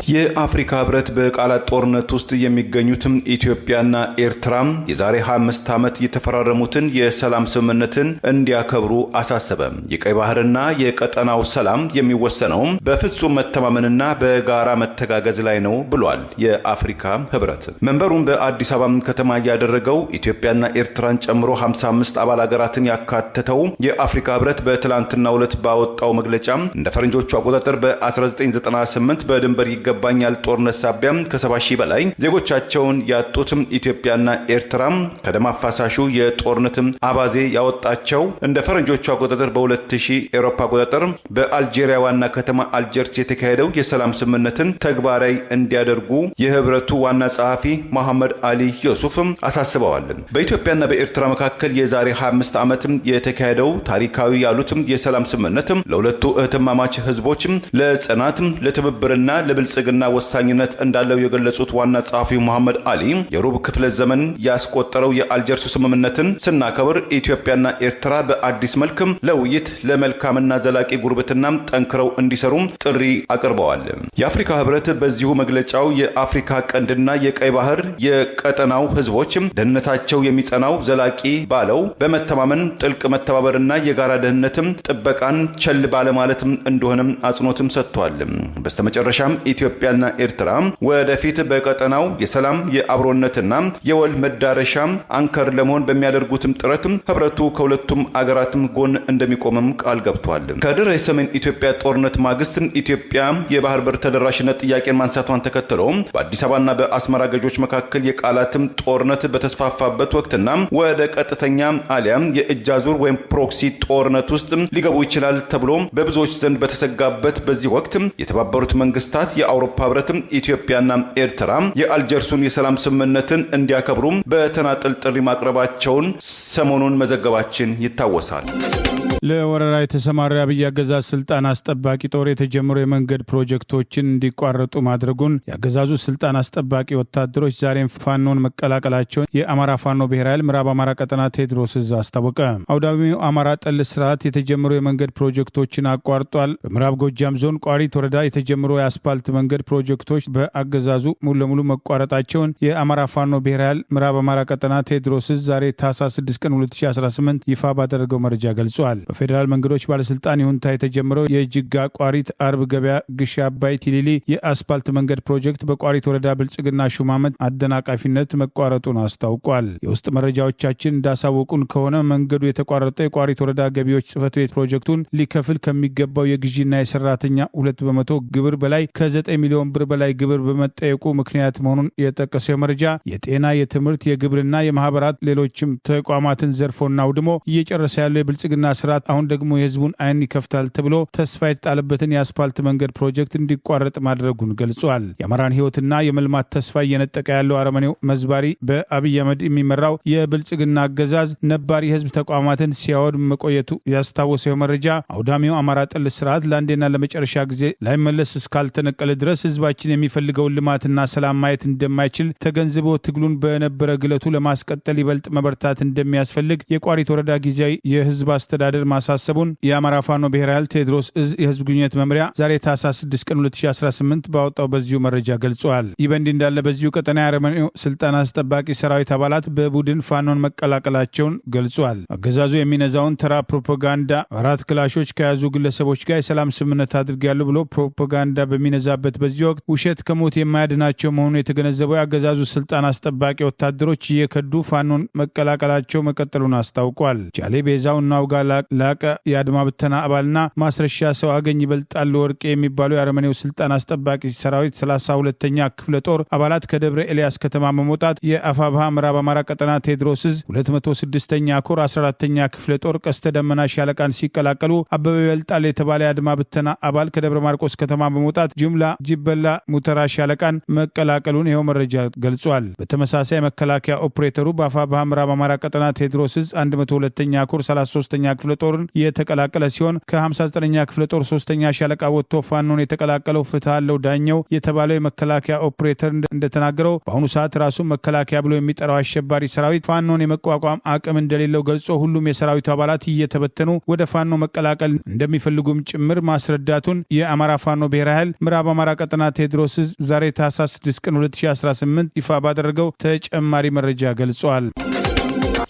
የአፍሪካ ህብረት በቃላት ጦርነት ውስጥ የሚገኙትም ኢትዮጵያና ኤርትራም የዛሬ 25 ዓመት የተፈራረሙትን የሰላም ስምምነትን እንዲያከብሩ አሳሰበ። የቀይ ባህርና የቀጠናው ሰላም የሚወሰነውም በፍጹም መተማመንና በጋራ መተጋገዝ ላይ ነው ብሏል። የአፍሪካ ህብረት መንበሩን በአዲስ አበባ ከተማ ያደረገው ኢትዮጵያና ኤርትራን ጨምሮ 55 አባል ሀገራትን ያካተተው የአፍሪካ ህብረት በትላንትናው ዕለት ባወጣው መግለጫ እንደ ፈረንጆቹ አቆጣጠር በ1998 በድንበር ባኛል ጦርነት ሳቢያም ከ70 ሺህ በላይ ዜጎቻቸውን ያጡትም ኢትዮጵያና ኤርትራም ከደም አፋሳሹ የጦርነትም አባዜ ያወጣቸው እንደ ፈረንጆቹ አቆጣጠር በ2000 ኤሮፓ አቆጣጠር በአልጄሪያ ዋና ከተማ አልጀርስ የተካሄደው የሰላም ስምምነትን ተግባራዊ እንዲያደርጉ የህብረቱ ዋና ጸሐፊ መሐመድ አሊ ዮሱፍም አሳስበዋል። በኢትዮጵያና በኤርትራ መካከል የዛሬ 25 ዓመትም የተካሄደው ታሪካዊ ያሉትም የሰላም ስምምነትም ለሁለቱ እህትማማች ህዝቦችም ለጽናትም ለትብብርና ለብልጽግና ብልጽግና ወሳኝነት እንዳለው የገለጹት ዋና ጸሐፊው መሐመድ አሊ የሩብ ክፍለ ዘመን ያስቆጠረው የአልጀርሱ ስምምነትን ስናከብር ኢትዮጵያና ኤርትራ በአዲስ መልክ ለውይይት ለመልካምና ዘላቂ ጉርብትና ጠንክረው እንዲሰሩ ጥሪ አቅርበዋል። የአፍሪካ ህብረት በዚሁ መግለጫው የአፍሪካ ቀንድና የቀይ ባህር የቀጠናው ህዝቦች ደህንነታቸው የሚጸናው ዘላቂ ባለው በመተማመን ጥልቅ መተባበርና የጋራ ደህንነትም ጥበቃን ቸል ባለማለት እንደሆነም አጽንኦትም ሰጥቷል። በስተመጨረሻም ኢትዮጵያና ኤርትራ ወደፊት በቀጠናው የሰላም የአብሮነትና የወል መዳረሻ አንከር ለመሆን በሚያደርጉትም ጥረት ህብረቱ ከሁለቱም አገራትም ጎን እንደሚቆምም ቃል ገብቷል። ከድህረ የሰሜን ኢትዮጵያ ጦርነት ማግስት ኢትዮጵያ የባህር በር ተደራሽነት ጥያቄን ማንሳቷን ተከትሎ በአዲስ አበባና በአስመራ ገዦች መካከል የቃላትም ጦርነት በተስፋፋበት ወቅትና ወደ ቀጥተኛ አሊያም የእጅ አዙር ወይም ፕሮክሲ ጦርነት ውስጥ ሊገቡ ይችላል ተብሎ በብዙዎች ዘንድ በተሰጋበት በዚህ ወቅት የተባበሩት መንግስታት፣ የአውሮፓ ህብረት ኢትዮጵያና ኤርትራ የአልጀርሱን የሰላም ስምምነትን እንዲያከብሩ በተናጠል ጥሪ ማቅረባቸውን ሰሞኑን መዘገባችን ይታወሳል።
ለወረራ የተሰማራ አብይ አገዛዝ ስልጣን አስጠባቂ ጦር የተጀመሩ የመንገድ ፕሮጀክቶችን እንዲቋረጡ ማድረጉን የአገዛዙ ስልጣን አስጠባቂ ወታደሮች ዛሬም ፋኖን መቀላቀላቸውን የአማራ ፋኖ ብሔራዊ ኃይል ምዕራብ አማራ ቀጠና ቴዎድሮስ ዕዝ አስታወቀ። አውዳሚው አማራ ጠል ስርዓት የተጀመሩ የመንገድ ፕሮጀክቶችን አቋርጧል። በምዕራብ ጎጃም ዞን ቋሪት ወረዳ የተጀመሩ የአስፓልት መንገድ ፕሮጀክቶች በአገዛዙ ሙሉ ለሙሉ መቋረጣቸውን የአማራ ፋኖ ብሔራዊ ኃይል ምዕራብ አማራ ቀጠና ቴዎድሮስ ዕዝ ዛሬ ታህሳስ 6 ቀን 2018 ይፋ ባደረገው መረጃ ገልጿል። በፌዴራል መንገዶች ባለስልጣን ይሁንታ የተጀመረው የጅጋ ቋሪት አርብ ገበያ ግሽ አባይ ቲሊሊ የአስፓልት መንገድ ፕሮጀክት በቋሪት ወረዳ ብልጽግና ሹማምንት አደናቃፊነት መቋረጡን አስታውቋል። የውስጥ መረጃዎቻችን እንዳሳወቁን ከሆነ መንገዱ የተቋረጠው የቋሪት ወረዳ ገቢዎች ጽሕፈት ቤት ፕሮጀክቱን ሊከፍል ከሚገባው የግዢና የሰራተኛ 2% ግብር በላይ ከ9 ሚሊዮን ብር በላይ ግብር በመጠየቁ ምክንያት መሆኑን የጠቀሰው መረጃ የጤና፣ የትምህርት፣ የግብርና፣ የማህበራት ሌሎችም ተቋማትን ዘርፎና አውድሞ እየጨረሰ ያለው የብልጽግና ስራ አሁን ደግሞ የህዝቡን አይን ይከፍታል ተብሎ ተስፋ የተጣለበትን የአስፓልት መንገድ ፕሮጀክት እንዲቋረጥ ማድረጉን ገልጿል። የአማራን ህይወትና የመልማት ተስፋ እየነጠቀ ያለው አረመኔው መዝባሪ በአብይ አህመድ የሚመራው የብልጽግና አገዛዝ ነባር የህዝብ ተቋማትን ሲያወድም መቆየቱ ያስታወሰው መረጃ አውዳሚው አማራ ጠል ስርዓት ለአንዴና ለመጨረሻ ጊዜ ላይመለስ እስካልተነቀለ ድረስ ህዝባችን የሚፈልገውን ልማትና ሰላም ማየት እንደማይችል ተገንዝቦ ትግሉን በነበረ ግለቱ ለማስቀጠል ይበልጥ መበርታት እንደሚያስፈልግ የቋሪት ወረዳ ጊዜያዊ የህዝብ አስተዳደር ማሳሰቡን የአማራ ፋኖ ብሔራዊ ኃይል ቴዎድሮስ ዕዝ የህዝብ ግንኙነት መምሪያ ዛሬ ታህሳስ 6 ቀን 2018 ባወጣው በዚሁ መረጃ ገልጿል። ይህ በእንዲህ እንዳለ በዚሁ ቀጠና የአረመኔው ስልጣን አስጠባቂ ሰራዊት አባላት በቡድን ፋኖን መቀላቀላቸውን ገልጿል። አገዛዙ የሚነዛውን ተራ ፕሮፓጋንዳ 4 ክላሾች ከያዙ ግለሰቦች ጋር የሰላም ስምምነት አድርጌያለሁ ብሎ ፕሮፓጋንዳ በሚነዛበት በዚህ ወቅት ውሸት ከሞት የማያድናቸው መሆኑን የተገነዘበው የአገዛዙ ስልጣን አስጠባቂ ወታደሮች እየከዱ ፋኖን መቀላቀላቸው መቀጠሉን አስታውቋል። ጃሌ ቤዛው እናውጋ ላቀ የአድማ ብተና አባልና ማስረሻ ሰው አገኝ ይበልጣል ወርቄ የሚባሉ የአረመኔው ስልጣን አስጠባቂ ሰራዊት 32ኛ ክፍለ ጦር አባላት ከደብረ ኤልያስ ከተማ በመውጣት የአፋብሃ ምዕራብ አማራ ቀጠና ቴዎድሮስ ዕዝ 206ኛ ኮር 14ኛ ክፍለ ጦር ቀስተ ደመና ሻለቃን ሲቀላቀሉ አበበ ይበልጣል የተባለ የአድማ ብተና አባል ከደብረ ማርቆስ ከተማ በመውጣት ጅምላ ጅበላ ሙተራ ሻለቃን መቀላቀሉን ይኸው መረጃ ገልጿል። በተመሳሳይ መከላከያ ኦፕሬተሩ በአፋብሃ ምዕራብ አማራ ቀጠና ቴዎድሮስ ዕዝ 102ኛ ኮር 33ኛ ክፍለ ጦርን የተቀላቀለ ሲሆን ከ59ኛ ክፍለ ጦር 3ኛ ሻለቃ ወጥቶ ፋኖን የተቀላቀለው ፍትህ አለው ዳኘው የተባለው የመከላከያ ኦፕሬተር እንደተናገረው በአሁኑ ሰዓት ራሱን መከላከያ ብሎ የሚጠራው አሸባሪ ሰራዊት ፋኖን የመቋቋም አቅም እንደሌለው ገልጾ ሁሉም የሰራዊቱ አባላት እየተበተኑ ወደ ፋኖ መቀላቀል እንደሚፈልጉም ጭምር ማስረዳቱን የአማራ ፋኖ ብሔራዊ ኃይል ምዕራብ አማራ ቀጠና ቴዎድሮስ ዕዝ ዛሬ ታህሳስ 6 ቀን 2018 ይፋ ባደረገው ተጨማሪ መረጃ ገልጿል።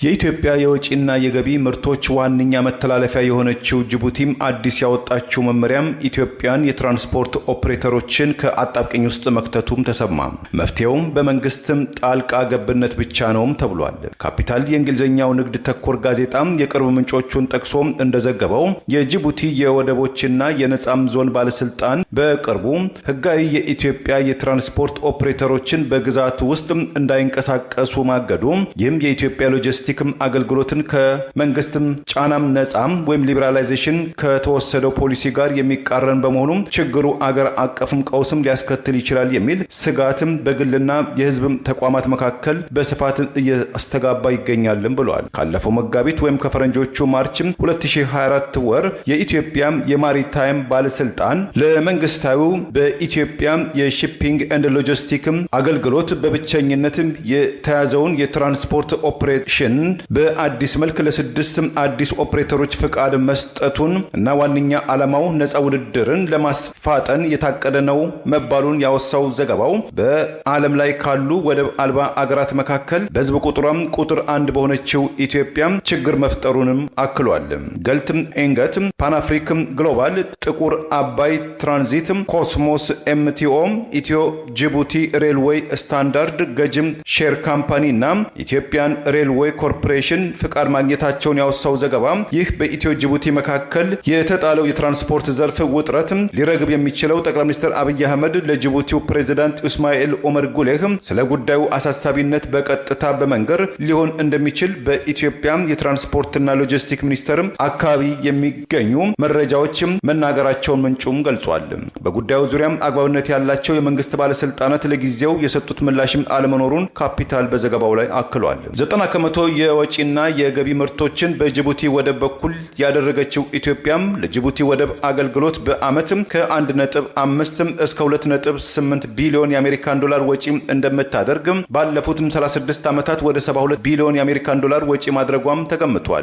የኢትዮጵያ የወጪና የገቢ ምርቶች ዋነኛ መተላለፊያ የሆነችው ጅቡቲም አዲስ ያወጣችው መመሪያም ኢትዮጵያን የትራንስፖርት ኦፕሬተሮችን ከአጣብቅኝ ውስጥ መክተቱም ተሰማ። መፍትሄውም በመንግስትም ጣልቃ ገብነት ብቻ ነውም ተብሏል። ካፒታል የእንግሊዝኛው ንግድ ተኮር ጋዜጣም የቅርብ ምንጮቹን ጠቅሶ እንደዘገበው የጅቡቲ የወደቦችና የነጻም ዞን ባለስልጣን በቅርቡ ህጋዊ የኢትዮጵያ የትራንስፖርት ኦፕሬተሮችን በግዛቱ ውስጥ እንዳይንቀሳቀሱ ማገዱ፣ ይህም የኢትዮጵያ ሎጂስቲክ ሎጂስቲክም አገልግሎትን ከመንግስትም ጫናም ነጻም ወይም ሊበራላይዜሽን ከተወሰደው ፖሊሲ ጋር የሚቃረን በመሆኑም ችግሩ አገር አቀፍም ቀውስም ሊያስከትል ይችላል የሚል ስጋትም በግልና የህዝብ ተቋማት መካከል በስፋት እያስተጋባ ይገኛልም ብለዋል። ካለፈው መጋቢት ወይም ከፈረንጆቹ ማርች 2024 ወር የኢትዮጵያ የማሪታይም ባለስልጣን ለመንግስታዊው በኢትዮጵያ የሺፒንግ ኤንድ ሎጂስቲክ አገልግሎት በብቸኝነት የተያዘውን የትራንስፖርት ኦፕሬሽን በአዲስ መልክ ለስድስት አዲስ ኦፕሬተሮች ፍቃድ መስጠቱን እና ዋነኛ ዓላማው ነፃ ውድድርን ለማስፋጠን የታቀደ ነው መባሉን ያወሳው ዘገባው በዓለም ላይ ካሉ ወደብ አልባ አገራት መካከል በህዝብ ቁጥሯም ቁጥር 1 በሆነችው ኢትዮጵያ ችግር መፍጠሩንም አክሏል። ገልት ኤንገት፣ ፓንአፍሪክ ግሎባል፣ ጥቁር አባይ ትራንዚት፣ ኮስሞስ ኤምቲኦ፣ ኢትዮ ጅቡቲ ሬልዌይ ስታንዳርድ ገጅም ሼር ካምፓኒ እና ኢትዮጵያን ሬልዌይ ኮርፖሬሽን ፍቃድ ማግኘታቸውን ያወሳው ዘገባ ይህ በኢትዮ ጅቡቲ መካከል የተጣለው የትራንስፖርት ዘርፍ ውጥረት ሊረግብ የሚችለው ጠቅላይ ሚኒስትር አብይ አህመድ ለጅቡቲው ፕሬዝዳንት ኢስማኤል ኦመር ጉሌህ ስለ ጉዳዩ አሳሳቢነት በቀጥታ በመንገር ሊሆን እንደሚችል በኢትዮጵያ የትራንስፖርትና ሎጂስቲክ ሚኒስቴር አካባቢ የሚገኙ መረጃዎች መናገራቸውን ምንጩም ገልጿል። በጉዳዩ ዙሪያም አግባብነት ያላቸው የመንግስት ባለስልጣናት ለጊዜው የሰጡት ምላሽም አለመኖሩን ካፒታል በዘገባው ላይ አክሏል። 90% የወጪና የገቢ ምርቶችን በጅቡቲ ወደብ በኩል ያደረገችው ኢትዮጵያም ለጅቡቲ ወደብ አገልግሎት በአመት ከ1.5 እስከ 2.8 ቢሊዮን የአሜሪካን ዶላር ወጪ እንደምታደርግ ባለፉት 36 ዓመታት ወደ 72 ቢሊዮን የአሜሪካን ዶላር ወጪ ማድረጓም ተገምቷል።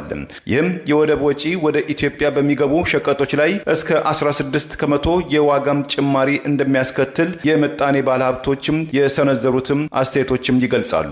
ይህም የወደብ ወጪ ወደ ኢትዮጵያ በሚገቡ ሸቀጦች ላይ እስከ 16% የዋጋም ጭማሪ እንደሚያስከትል የምጣኔ ባለሀብቶችም የሰነዘሩትም አስተያየቶችም ይገልጻሉ።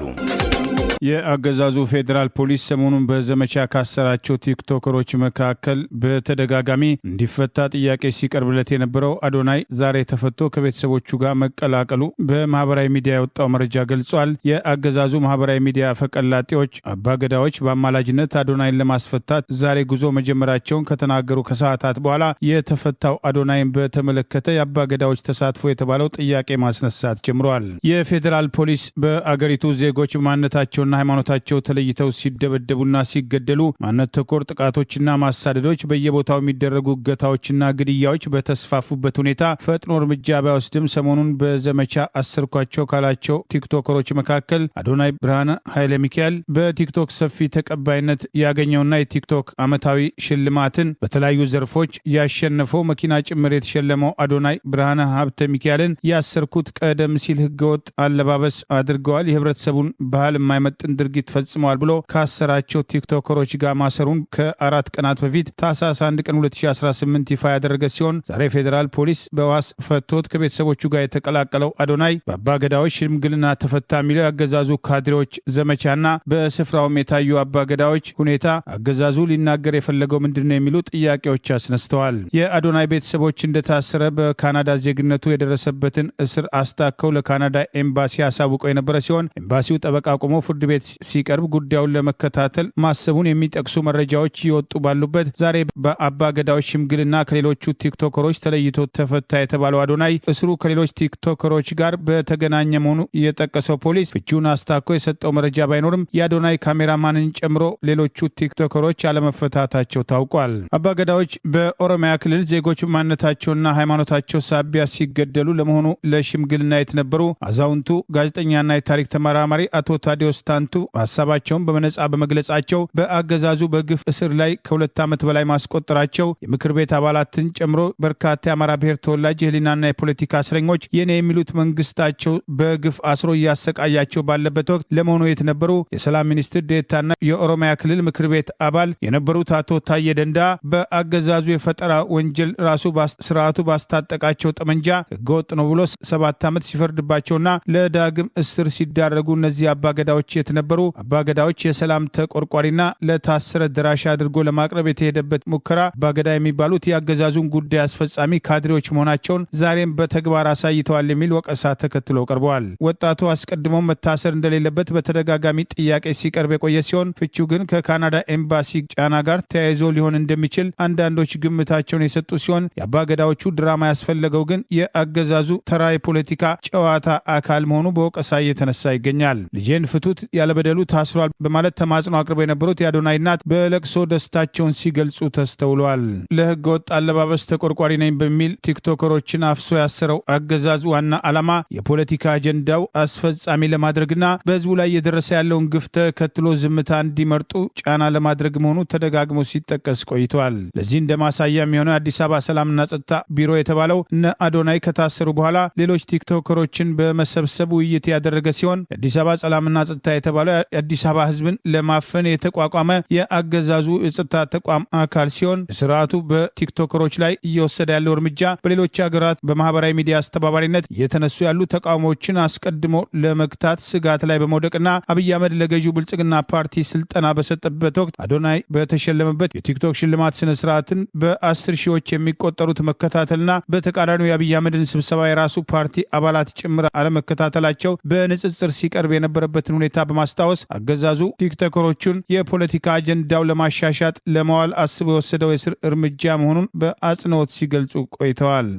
የአገዛዙ ፌዴራል ፖሊስ ሰሞኑን በዘመቻ ካሰራቸው ቲክቶከሮች መካከል በተደጋጋሚ እንዲፈታ ጥያቄ ሲቀርብለት የነበረው አዶናይ ዛሬ ተፈቶ ከቤተሰቦቹ ጋር መቀላቀሉ በማህበራዊ ሚዲያ የወጣው መረጃ ገልጿል። የአገዛዙ ማህበራዊ ሚዲያ ፈቀላጤዎች አባገዳዎች በአማላጅነት አዶናይን ለማስፈታት ዛሬ ጉዞ መጀመራቸውን ከተናገሩ ከሰዓታት በኋላ የተፈታው አዶናይን በተመለከተ የአባገዳዎች ተሳትፎ የተባለው ጥያቄ ማስነሳት ጀምረዋል። የፌዴራል ፖሊስ በአገሪቱ ዜጎች ማንነታቸውን ሃይማኖታቸው ተለይተው ሲደበደቡና ሲገደሉ ማንነት ተኮር ጥቃቶችና ማሳደዶች በየቦታው የሚደረጉ እገታዎችና ግድያዎች በተስፋፉበት ሁኔታ ፈጥኖ እርምጃ ባይወስድም ሰሞኑን በዘመቻ አሰርኳቸው ካላቸው ቲክቶከሮች መካከል አዶናይ ብርሃነ ኃይለ ሚካኤል በቲክቶክ ሰፊ ተቀባይነት ያገኘውና የቲክቶክ ዓመታዊ ሽልማትን በተለያዩ ዘርፎች ያሸነፈው መኪና ጭምር የተሸለመው አዶናይ ብርሃነ ሀብተ ሚካኤልን ያሰርኩት ቀደም ሲል ህገወጥ አለባበስ አድርገዋል፣ የህብረተሰቡን ባህል የማይመጥን ድርጊት ፈጽመዋል ብሎ ካሰራቸው ቲክቶከሮች ጋር ማሰሩን ከ4 ቀናት በፊት ታህሳስ 1 ቀን 2018 ይፋ ያደረገ ሲሆን ዛሬ ፌዴራል ፖሊስ በዋስ ፈቶት ከቤተሰቦቹ ጋር የተቀላቀለው አዶናይ በአባገዳዎች ሽምግልና ተፈታ የሚለው የአገዛዙ ካድሬዎች ዘመቻና በስፍራውም የታዩ አባገዳዎች ሁኔታ አገዛዙ ሊናገር የፈለገው ምንድን ነው የሚሉ ጥያቄዎች አስነስተዋል። የአዶናይ ቤተሰቦች እንደታሰረ በካናዳ ዜግነቱ የደረሰበትን እስር አስታከው ለካናዳ ኤምባሲ አሳውቀው የነበረ ሲሆን ኤምባሲው ጠበቃ ቆሞ ፍርድ ቤት ሲቀርብ ጉዳዩን ለመከታተል ማሰቡን የሚጠቅሱ መረጃዎች ይወጡ ባሉበት ዛሬ በአባገዳዎች ሽምግልና ከሌሎቹ ቲክቶከሮች ተለይቶ ተፈታ የተባለው አዶናይ እስሩ ከሌሎች ቲክቶከሮች ጋር በተገናኘ መሆኑ የጠቀሰው ፖሊስ ፍቺውን አስታኮ የሰጠው መረጃ ባይኖርም የአዶናይ ካሜራማንን ጨምሮ ሌሎቹ ቲክቶከሮች አለመፈታታቸው ታውቋል። አባገዳዎች በኦሮሚያ ክልል ዜጎች ማንነታቸውና ሃይማኖታቸው ሳቢያ ሲገደሉ ለመሆኑ ለሽምግልና የተነበሩ አዛውንቱ ጋዜጠኛና የታሪክ ተመራማሪ አቶ ታዲዮስ ታንቱ ሀሳባቸውን በመነጻ በመግለጻቸው በአገዛዙ በግፍ እስር ላይ ከ2 ዓመት በላይ ማስቆጠራቸው የምክር ቤት አባላትን ጨምሮ በርካታ የአማራ ብሔር ተወላጅ የህሊናና የፖለቲካ እስረኞች የኔ የሚሉት መንግስታቸው በግፍ አስሮ እያሰቃያቸው ባለበት ወቅት ለመሆኑ የተነበሩ የሰላም ሚኒስትር ዴታና የኦሮሚያ ክልል ምክር ቤት አባል የነበሩት አቶ ታዬ ደንዳ በአገዛዙ የፈጠራ ወንጀል ራሱ ስርዓቱ ባስታጠቃቸው ጠመንጃ ህገወጥ ነው ብሎ 7 ዓመት ሲፈርድባቸውና ለዳግም እስር ሲዳረጉ እነዚህ አባገዳዎች የተነበሩ አባገዳዎች የሰላም ተቆርቋሪና ለታሰረ ደራሽ አድርጎ ለማቅረብ የተሄደበት ሙከራ አባገዳ የሚባሉት የአገዛዙን ጉዳይ አስፈጻሚ ካድሬዎች መሆናቸውን ዛሬም በተግባር አሳይተዋል የሚል ወቀሳ ተከትሎ ቀርበዋል። ወጣቱ አስቀድሞ መታሰር እንደሌለበት በተደጋጋሚ ጥያቄ ሲቀርብ የቆየ ሲሆን ፍቺው ግን ከካናዳ ኤምባሲ ጫና ጋር ተያይዞ ሊሆን እንደሚችል አንዳንዶች ግምታቸውን የሰጡ ሲሆን የአባገዳዎቹ ድራማ ያስፈለገው ግን የአገዛዙ ተራ የፖለቲካ ጨዋታ አካል መሆኑ በወቀሳ እየተነሳ ይገኛል። ልጄን ፍቱት ያለበደሉ ታስሯል በማለት ተማጽኖ አቅርበው የነበሩት የአዶናይ እናት በለቅሶ ደስታቸውን ሲገልጹ ተስተውለዋል። ለህገ ወጥ አለባበስ ተቆርቋሪ ነኝ በሚል ቲክቶከሮችን አፍሶ ያሰረው አገዛዝ ዋና ዓላማ የፖለቲካ አጀንዳው አስፈጻሚ ለማድረግና በህዝቡ ላይ እየደረሰ ያለውን ግፍ ተከትሎ ዝምታ እንዲመርጡ ጫና ለማድረግ መሆኑ ተደጋግሞ ሲጠቀስ ቆይቷል። ለዚህ እንደ ማሳያ የሚሆነው የአዲስ አበባ ሰላምና ጸጥታ ቢሮ የተባለው እነ አዶናይ ከታሰሩ በኋላ ሌሎች ቲክቶከሮችን በመሰብሰብ ውይይት ያደረገ ሲሆን የአዲስ አበባ ሰላምና ጸጥታ የተባለው የአዲስ አበባ ህዝብን ለማፈን የተቋቋመ የአገዛዙ የጸጥታ ተቋም አካል ሲሆን ስርዓቱ በቲክቶከሮች ላይ እየወሰደ ያለው እርምጃ በሌሎች ሀገራት በማህበራዊ ሚዲያ አስተባባሪነት የተነሱ ያሉ ተቃውሞዎችን አስቀድሞ ለመግታት ስጋት ላይ በመውደቅና አብይ አህመድ ለገዢው ብልጽግና ፓርቲ ስልጠና በሰጠበት ወቅት አዶናይ በተሸለመበት የቲክቶክ ሽልማት ስነ ስርዓትን በ10 ሺዎች የሚቆጠሩት መከታተልና በተቃራኒው የአብይ አህመድን ስብሰባ የራሱ ፓርቲ አባላት ጭምር አለመከታተላቸው በንጽጽር ሲቀርብ የነበረበትን ሁኔታ በማስታወስ አገዛዙ ቲክቶከሮቹን የፖለቲካ አጀንዳው ለማሻሻጥ ለማዋል አስቦ የወሰደው የስር እርምጃ መሆኑን በአጽንኦት ሲገልጹ ቆይተዋል።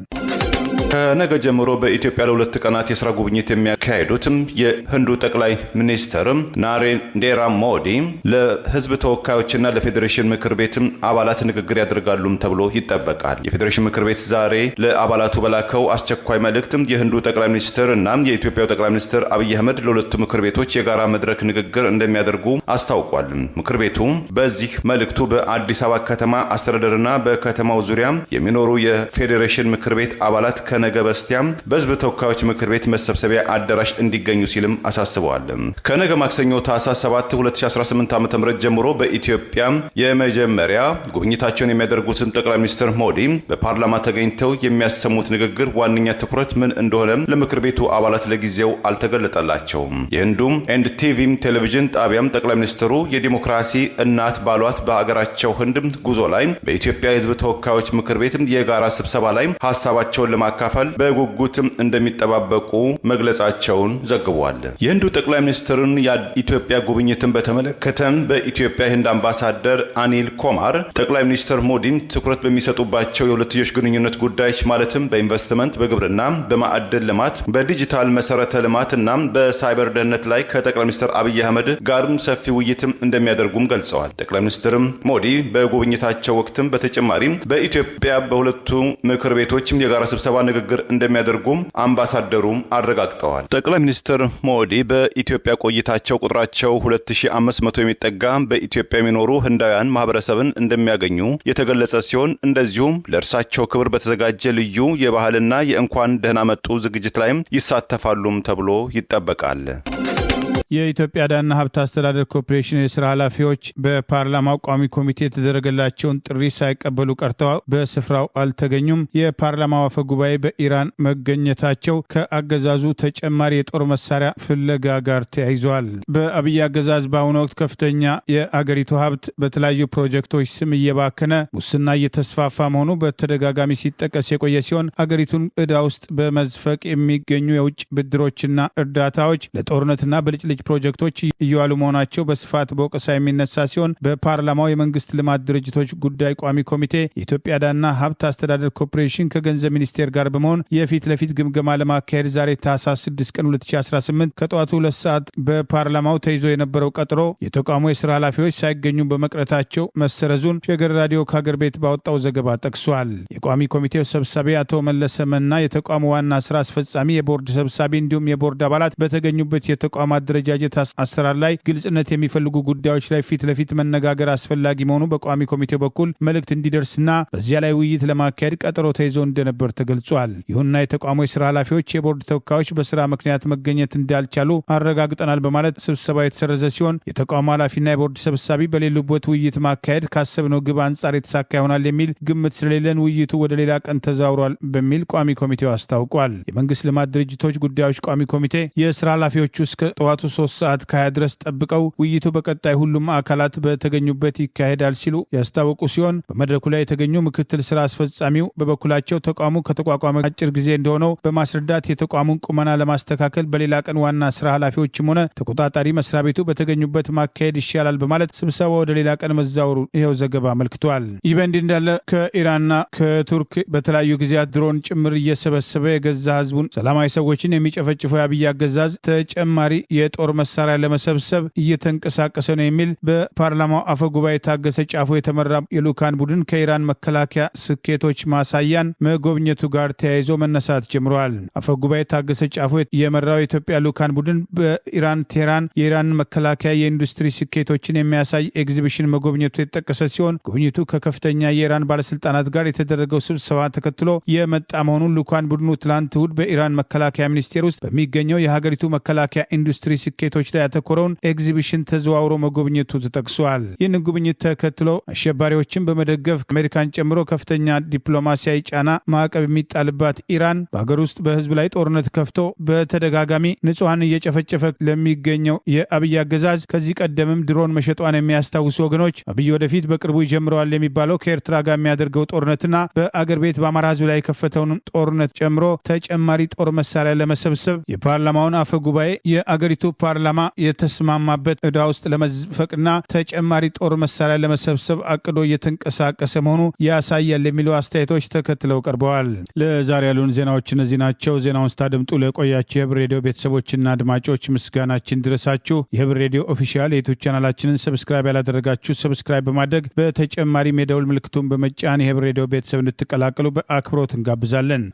ከነገ ጀምሮ በኢትዮጵያ ለ2 ቀናት የስራ ጉብኝት የሚያካሄዱትም የህንዱ ጠቅላይ ሚኒስትር ናሬንዴራ ሞዲ ለህዝብ ተወካዮችና ለፌዴሬሽን ምክር ቤት አባላት ንግግር ያደርጋሉም ተብሎ ይጠበቃል። የፌዴሬሽን ምክር ቤት ዛሬ ለአባላቱ በላከው አስቸኳይ መልእክት የህንዱ ጠቅላይ ሚኒስትር እና የኢትዮጵያው ጠቅላይ ሚኒስትር አብይ አህመድ ለሁለቱ ምክር ቤቶች የጋራ መድረክ ንግግር እንደሚያደርጉ አስታውቋል። ምክር ቤቱ በዚህ መልእክቱ በአዲስ አበባ ከተማ አስተዳደርና በከተማው ዙሪያ የሚኖሩ የፌዴሬሽን ምክር ቤት አባላት ከነገ በስቲያም በህዝብ ተወካዮች ምክር ቤት መሰብሰቢያ አዳራሽ እንዲገኙ ሲልም አሳስበዋል። ከነገ ማክሰኞ ታህሳስ 7 2018 ዓ.ም ጀምሮ በኢትዮጵያ የመጀመሪያ ጉብኝታቸውን የሚያደርጉትን ጠቅላይ ሚኒስትር ሞዲ በፓርላማ ተገኝተው የሚያሰሙት ንግግር ዋነኛ ትኩረት ምን እንደሆነ ለምክር ቤቱ አባላት ለጊዜው አልተገለጠላቸውም። የህንዱም ኤንዲቲቪ ቴሌቪዥን ጣቢያም ጠቅላይ ሚኒስትሩ የዲሞክራሲ እናት ባሏት በሀገራቸው ህንድ ጉዞ ላይ በኢትዮጵያ የህዝብ ተወካዮች ምክር ቤት የጋራ ስብሰባ ላይ ሀሳባቸውን ለማካፈል በጉጉት እንደሚጠባበቁ መግለጻቸውን ዘግቧል። የህንዱ ጠቅላይ ሚኒስትርን የኢትዮጵያ ጉብኝትን በተመለከተ በኢትዮጵያ የህንድ አምባሳደር አኒል ኮማር ጠቅላይ ሚኒስትር ሞዲን ትኩረት በሚሰጡባቸው የሁለትዮሽ ግንኙነት ጉዳዮች ማለትም በኢንቨስትመንት፣ በግብርና፣ በማዕድን ልማት፣ በዲጂታል መሰረተ ልማት እና በሳይበር ደህንነት ላይ ከጠቅላይ ሚኒስትር አብይ አህመድ ጋርም ሰፊ ውይይት እንደሚያደርጉም ገልጸዋል። ጠቅላይ ሚኒስትር ሞዲ በጉብኝታቸው ወቅትም በተጨማሪም በኢትዮጵያ በሁለቱ ምክር ቤቶች የጋራ ስብሰባ ንግግር እንደሚያደርጉም አምባሳደሩም አረጋግጠዋል። ጠቅላይ ሚኒስትር ሞዲ በኢትዮጵያ ቆይታቸው ቁጥራቸው 2500 የሚጠጋ በኢትዮጵያ የሚኖሩ ህንዳውያን ማህበረሰብን እንደሚያገኙ የተገለጸ ሲሆን እንደዚሁም ለእርሳቸው ክብር በተዘጋጀ ልዩ የባህልና የእንኳን ደህና መጡ ዝግጅት ላይም ይሳተፋሉም ተብሎ ይጠበቃል።
የኢትዮጵያ ዕዳና ሀብት አስተዳደር ኮርፖሬሽን የስራ ኃላፊዎች በፓርላማው ቋሚ ኮሚቴ የተደረገላቸውን ጥሪ ሳይቀበሉ ቀርተው በስፍራው አልተገኙም። የፓርላማው አፈ ጉባኤ በኢራን መገኘታቸው ከአገዛዙ ተጨማሪ የጦር መሳሪያ ፍለጋ ጋር ተያይዘዋል። በአብይ አገዛዝ በአሁኑ ወቅት ከፍተኛ የአገሪቱ ሀብት በተለያዩ ፕሮጀክቶች ስም እየባከነ ሙስና እየተስፋፋ መሆኑ በተደጋጋሚ ሲጠቀስ የቆየ ሲሆን አገሪቱን ዕዳ ውስጥ በመዝፈቅ የሚገኙ የውጭ ብድሮችና እርዳታዎች ለጦርነትና በልጭልጭ ፕሮጀክቶች እየዋሉ መሆናቸው በስፋት በወቀሳ የሚነሳ ሲሆን በፓርላማው የመንግስት ልማት ድርጅቶች ጉዳይ ቋሚ ኮሚቴ የኢትዮጵያ ዕዳና ሀብት አስተዳደር ኮርፖሬሽን ከገንዘብ ሚኒስቴር ጋር በመሆን የፊት ለፊት ግምገማ ለማካሄድ ዛሬ ታህሳስ 6 ቀን 2018 ከጠዋቱ 2 ሰዓት በፓርላማው ተይዞ የነበረው ቀጠሮ የተቋሙ የስራ ኃላፊዎች ሳይገኙ በመቅረታቸው መሰረዙን ሸገር ራዲዮ ከሀገር ቤት ባወጣው ዘገባ ጠቅሷል። የቋሚ ኮሚቴው ሰብሳቢ አቶ መለሰ መና፣ የተቋሙ ዋና ስራ አስፈጻሚ፣ የቦርድ ሰብሳቢ እንዲሁም የቦርድ አባላት በተገኙበት የተቋማት ደረጃ አሰራር ላይ ግልጽነት የሚፈልጉ ጉዳዮች ላይ ፊት ለፊት መነጋገር አስፈላጊ መሆኑ በቋሚ ኮሚቴው በኩል መልእክት እንዲደርስና በዚያ ላይ ውይይት ለማካሄድ ቀጠሮ ተይዞ እንደነበር ተገልጿል። ይሁንና የተቋሙ የስራ ኃላፊዎች የቦርድ ተወካዮች በስራ ምክንያት መገኘት እንዳልቻሉ አረጋግጠናል በማለት ስብሰባ የተሰረዘ ሲሆን የተቋሙ ኃላፊና የቦርድ ሰብሳቢ በሌሉበት ውይይት ማካሄድ ካሰብነው ግብ አንጻር የተሳካ ይሆናል የሚል ግምት ስለሌለን ውይይቱ ወደ ሌላ ቀን ተዛውሯል በሚል ቋሚ ኮሚቴው አስታውቋል። የመንግስት ልማት ድርጅቶች ጉዳዮች ቋሚ ኮሚቴ የስራ ኃላፊዎቹ እስከ ጠዋቱ 3 ሰዓት ከ20 ድረስ ጠብቀው ውይይቱ በቀጣይ ሁሉም አካላት በተገኙበት ይካሄዳል ሲሉ ያስታወቁ ሲሆን በመድረኩ ላይ የተገኙ ምክትል ስራ አስፈጻሚው በበኩላቸው ተቋሙ ከተቋቋመ አጭር ጊዜ እንደሆነው በማስረዳት የተቋሙን ቁመና ለማስተካከል በሌላ ቀን ዋና ስራ ኃላፊዎችም ሆነ ተቆጣጣሪ መስሪያ ቤቱ በተገኙበት ማካሄድ ይሻላል በማለት ስብሰባ ወደ ሌላ ቀን መዛወሩ ይኸው ዘገባ አመልክቷል። ይህ በእንዲህ እንዳለ ከኢራንና ከቱርክ በተለያዩ ጊዜያት ድሮን ጭምር እየሰበሰበ የገዛ ህዝቡን ሰላማዊ ሰዎችን የሚጨፈጭፈው የአብይ አገዛዝ ተጨማሪ የጦር ጦር መሳሪያ ለመሰብሰብ እየተንቀሳቀሰ ነው የሚል በፓርላማው አፈ ጉባኤ ታገሰ ጫፎ የተመራ የልኡካን ቡድን ከኢራን መከላከያ ስኬቶች ማሳያን መጎብኘቱ ጋር ተያይዞ መነሳት ጀምረዋል። አፈ ጉባኤ ታገሰ ጫፎ የመራው የኢትዮጵያ ልኡካን ቡድን በኢራን ቴህራን የኢራን መከላከያ የኢንዱስትሪ ስኬቶችን የሚያሳይ ኤግዚቢሽን መጎብኘቱ የተጠቀሰ ሲሆን ጉብኝቱ ከከፍተኛ የኢራን ባለስልጣናት ጋር የተደረገው ስብሰባ ተከትሎ የመጣ መሆኑን ልኡካን ቡድኑ ትላንት እሁድ በኢራን መከላከያ ሚኒስቴር ውስጥ በሚገኘው የሀገሪቱ መከላከያ ኢንዱስትሪ ስኬቶች ላይ ያተኮረውን ኤግዚቢሽን ተዘዋውሮ መጎብኘቱ ተጠቅሷል። ይህን ጉብኝት ተከትሎ አሸባሪዎችን በመደገፍ አሜሪካን ጨምሮ ከፍተኛ ዲፕሎማሲያዊ ጫና ማዕቀብ የሚጣልባት ኢራን በሀገር ውስጥ በህዝብ ላይ ጦርነት ከፍቶ በተደጋጋሚ ንጹሐን እየጨፈጨፈ ለሚገኘው የአብይ አገዛዝ ከዚህ ቀደምም ድሮን መሸጧን የሚያስታውሱ ወገኖች አብይ ወደፊት በቅርቡ ይጀምረዋል የሚባለው ከኤርትራ ጋር የሚያደርገው ጦርነትና በአገር ቤት በአማራ ህዝብ ላይ የከፈተውን ጦርነት ጨምሮ ተጨማሪ ጦር መሳሪያ ለመሰብሰብ የፓርላማውን አፈ ጉባኤ የአገሪቱ ፓርላማ የተስማማበት ዕዳ ውስጥ ለመዝፈቅና ተጨማሪ ጦር መሳሪያ ለመሰብሰብ አቅዶ እየተንቀሳቀሰ መሆኑ ያሳያል የሚሉ አስተያየቶች ተከትለው ቀርበዋል። ለዛሬ ያሉን ዜናዎች እነዚህ ናቸው። ዜናውን ስታደምጡ ለቆያችሁ የህብር ሬዲዮ ቤተሰቦችና አድማጮች ምስጋናችን ድረሳችሁ። የህብር ሬዲዮ ኦፊሻል የዩቲዩብ ቻናላችንን ሰብስክራይብ ያላደረጋችሁ ሰብስክራይብ በማድረግ በተጨማሪም የደውል ምልክቱን በመጫን የህብር ሬዲዮ ቤተሰብ እንድትቀላቀሉ በአክብሮት እንጋብዛለን።